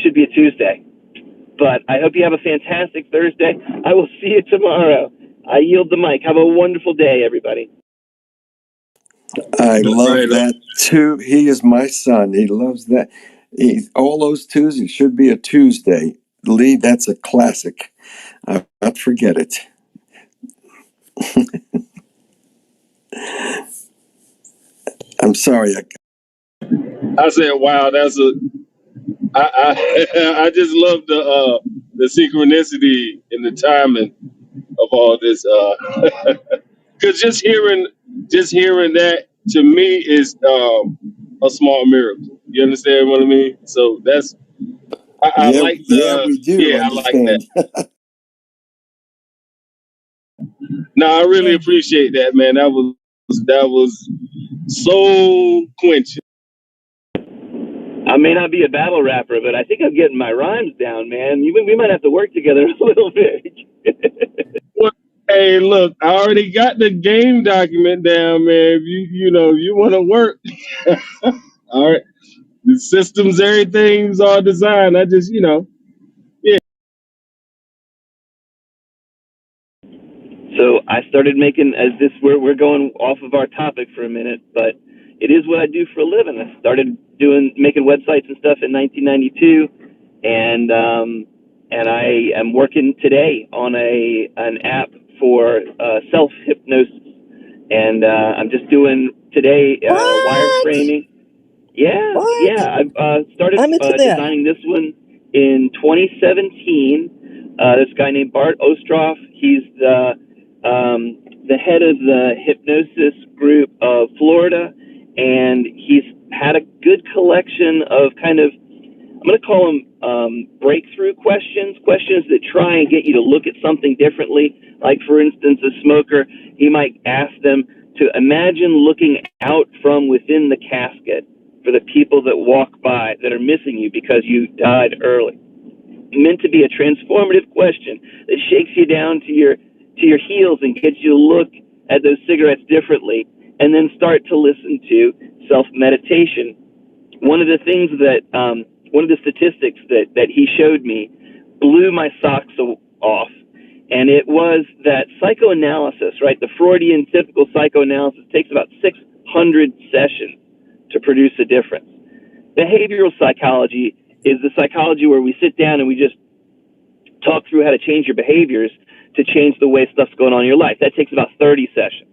Should be a Tuesday. But I hope you have a fantastic Thursday. I will see you tomorrow. I yield the mic. Have a wonderful day, everybody. I love that too. He is my son. He loves that. All those twos. It should be a Tuesday. Lee, that's a classic. I'll not forget it. I'm sorry. I said, "Wow, that's a." I just love the synchronicity and the timing of all this. Because just hearing that to me is a small miracle. You understand what I mean? So that's I like the we do I like understand. that. No, I really appreciate that, man. That was so quenching. I may not be a battle rapper, but I think I'm getting my rhymes down, man. We might have to work together a little bit. Well, hey, look, I already got the game document down, man. If you want to work, all right. The systems, everything's all designed. I just, yeah. So I started making, we're going off of our topic for a minute, but it is what I do for a living. I started making websites and stuff in 1992, and I am working today on an app for self hypnosis, and I'm just doing today What? wireframing. Yeah, What? I've started I'm into that. designing this one. in 2017, this guy named Bart Ostroff, he's the head of the hypnosis group of Florida, and he's had a good collection of kind of, I'm going to call them breakthrough questions that try and get you to look at something differently. Like, for instance, a smoker, he might ask them to imagine looking out from within the casket for the people that walk by that are missing you because you died early. Meant to be a transformative question that shakes you down to your heels and gets you to look at those cigarettes differently, and then start to listen to self-meditation. One of the things that one of the statistics that he showed me blew my socks off, and it was that psychoanalysis, right? The Freudian typical psychoanalysis takes about 600 sessions to produce a difference. Behavioral psychology is the psychology where we sit down and we just talk through how to change your behaviors to change the way stuff's going on in your life. That takes about 30 sessions.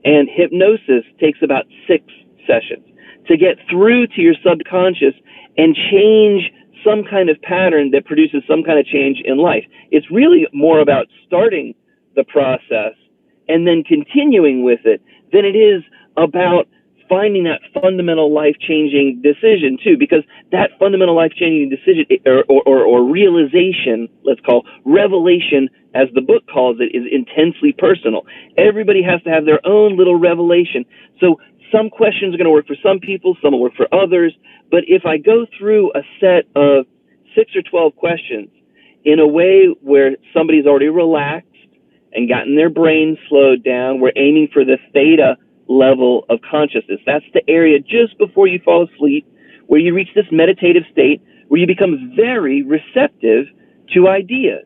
And hypnosis takes about 6 sessions to get through to your subconscious and change some kind of pattern that produces some kind of change in life. It's really more about starting the process and then continuing with it than it is about finding that fundamental life-changing decision too, because that fundamental life-changing decision or realization, let's call revelation, as the book calls it, is intensely personal. Everybody has to have their own little revelation. So some questions are going to work for some people, some will work for others. But if I go through a set of 6 or 12 questions in a way where somebody's already relaxed and gotten their brain slowed down, we're aiming for the theta level of consciousness. That's the area just before you fall asleep, where you reach this meditative state where you become very receptive to ideas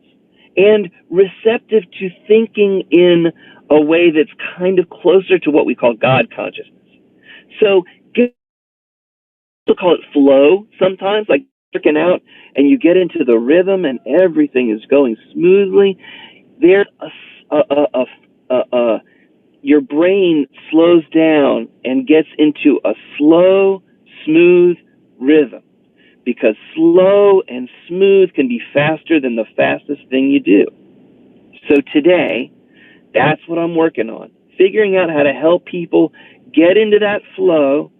and receptive to thinking in a way that's kind of closer to what we call God consciousness. So we'll call it flow sometimes, like working out, and you get into the rhythm and everything is going smoothly. There's your brain slows down and gets into a slow, smooth rhythm, because slow and smooth can be faster than the fastest thing you do. So today, that's what I'm working on, figuring out how to help people get into that flow,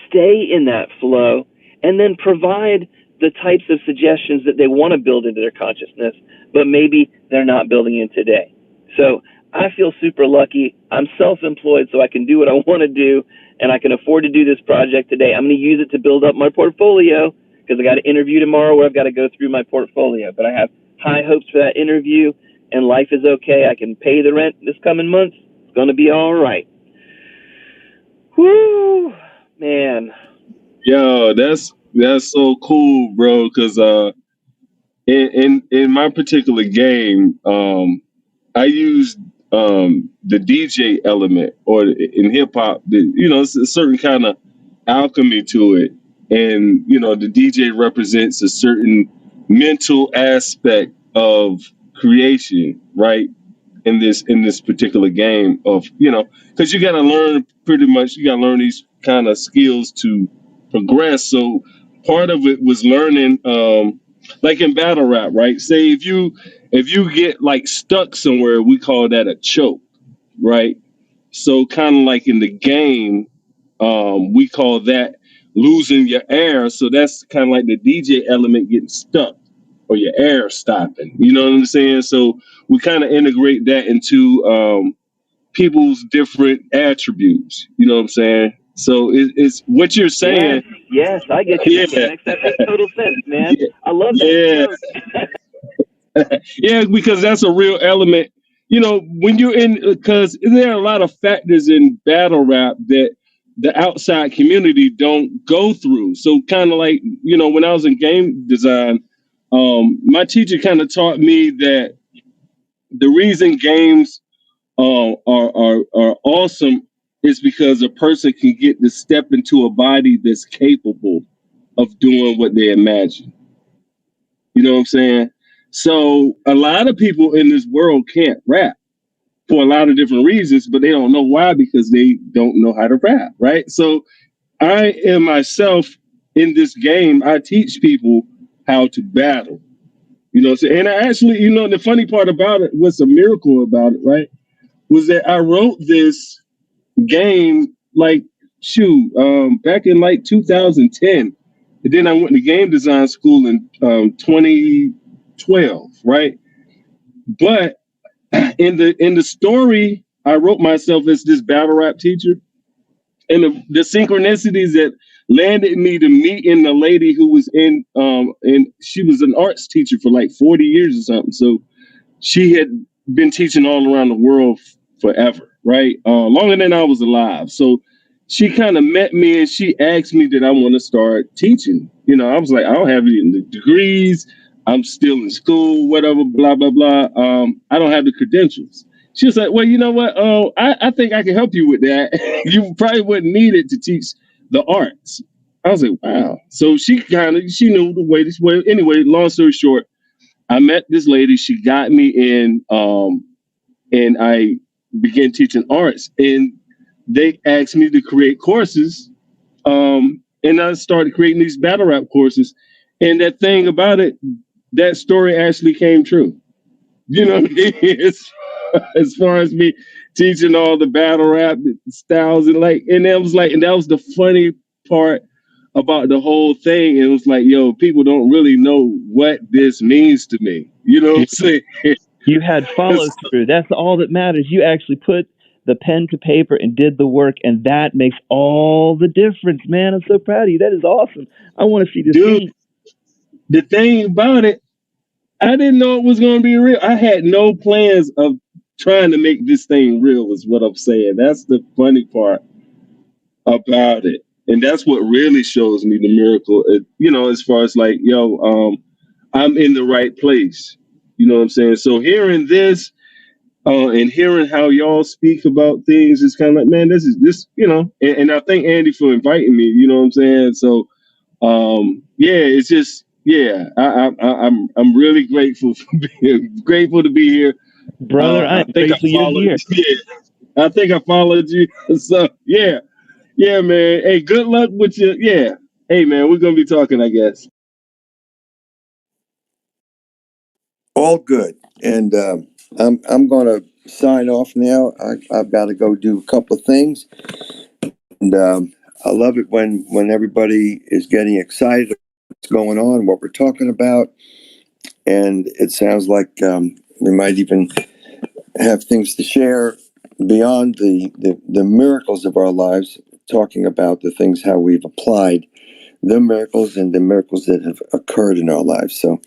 stay in that flow, and then provide the types of suggestions that they want to build into their consciousness, but maybe they're not building in today. So I feel super lucky. I'm self-employed, so I can do what I want to do, and I can afford to do this project today. I'm going to use it to build up my portfolio, because I got an interview tomorrow where I've got to go through my portfolio. But I have high hopes for that interview, and life is okay. I can pay the rent this coming month. It's going to be all right. Whoo, man. Yo, that's so cool, bro. Because in my particular game, I used the DJ element, or in hip hop, it's a certain kind of alchemy to it, and the DJ represents a certain mental aspect of creation, right? In this particular game of because you got to learn these kind of skills to progress. So part of it was learning, like in battle rap, right? Say if you get like stuck somewhere, we call that a choke, right? So kind of like in the game, we call that losing your air. So that's kind of like the DJ element getting stuck, or your air stopping. You know what I'm saying? So we kind of integrate that into people's different attributes. You know what I'm saying? So it's what you're saying. Yes, I get your mechanics. That makes total sense, man. Yeah, I love yeah. that. Yeah, because that's a real element. When you're in, because there are a lot of factors in battle rap that the outside community don't go through. So kind of like, when I was in game design, my teacher kind of taught me that the reason games are awesome is because a person can get to step into a body that's capable of doing what they imagine. You know what I'm saying? So a lot of people in this world can't rap for a lot of different reasons, but they don't know why, because they don't know how to rap, right? So I am myself in this game. I teach people how to battle. You know what I'm saying? And I actually, the funny part about it, what's a miracle about it, right? Was that I wrote this game like back in like 2010. And then I went to game design school in 2012, right? But in the story, I wrote myself as this battle rap teacher, and the synchronicities that landed me to meet in the lady who was and she was an arts teacher for like 40 years or something. So she had been teaching all around the world forever, right? Longer than I was alive. So she kind of met me and she asked me did I want to start teaching. I was like, I don't have any degrees. I'm still in school, whatever, blah, blah, blah. I don't have the credentials. She was like, well, you know what? I think I can help you with that. You probably wouldn't need it to teach the arts. I was like, wow. So she knew the way this way. Anyway, long story short, I met this lady. She got me in, and I began teaching arts. And they asked me to create courses, and I started creating these battle rap courses. And that thing about it, that story actually came true. You know what I mean? As far as me teaching all the battle rap styles and that was the funny part about the whole thing. It was like, yo, people don't really know what this means to me. You know what I'm saying? You had follow through. That's all that matters. You actually put the pen to paper and did the work, and that makes all the difference, man. I'm so proud of you. That is awesome. I want to see this Dude, game. the thing about it, I didn't know it was going to be real. I had no plans of trying to make this thing real, is what I'm saying. That's the funny part about it. And that's what really shows me the miracle, as far as like, I'm in the right place. You know what I'm saying? So hearing this, and hearing how y'all speak about things is kind of like, man, this is this, and I thank Andy for inviting me. You know what I'm saying? So, yeah, it's just, yeah, I'm really grateful for grateful to be here. Brother, I I am think I grateful you're followed, here. yeah, I think I followed you. So, yeah, man. Hey, good luck with you. Yeah. Hey, man, we're gonna be talking, I guess. All good. And I'm going to sign off now. I've got to go do a couple of things. And I love it when everybody is getting excited about what's going on, what we're talking about. And it sounds like we might even have things to share beyond the miracles of our lives, talking about the things, how we've applied the miracles and the miracles that have occurred in our lives. So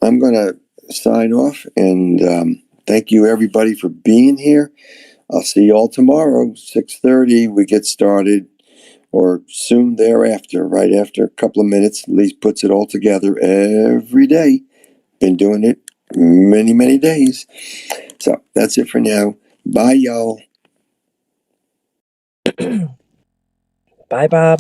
I'm going to sign off and thank you everybody for being here. I'll see you all tomorrow, 6:30. We get started, or soon thereafter, right after a couple of minutes. Lee puts it all together every day. Been doing it many, many days. So that's it for now. Bye, y'all. Bye, Bob.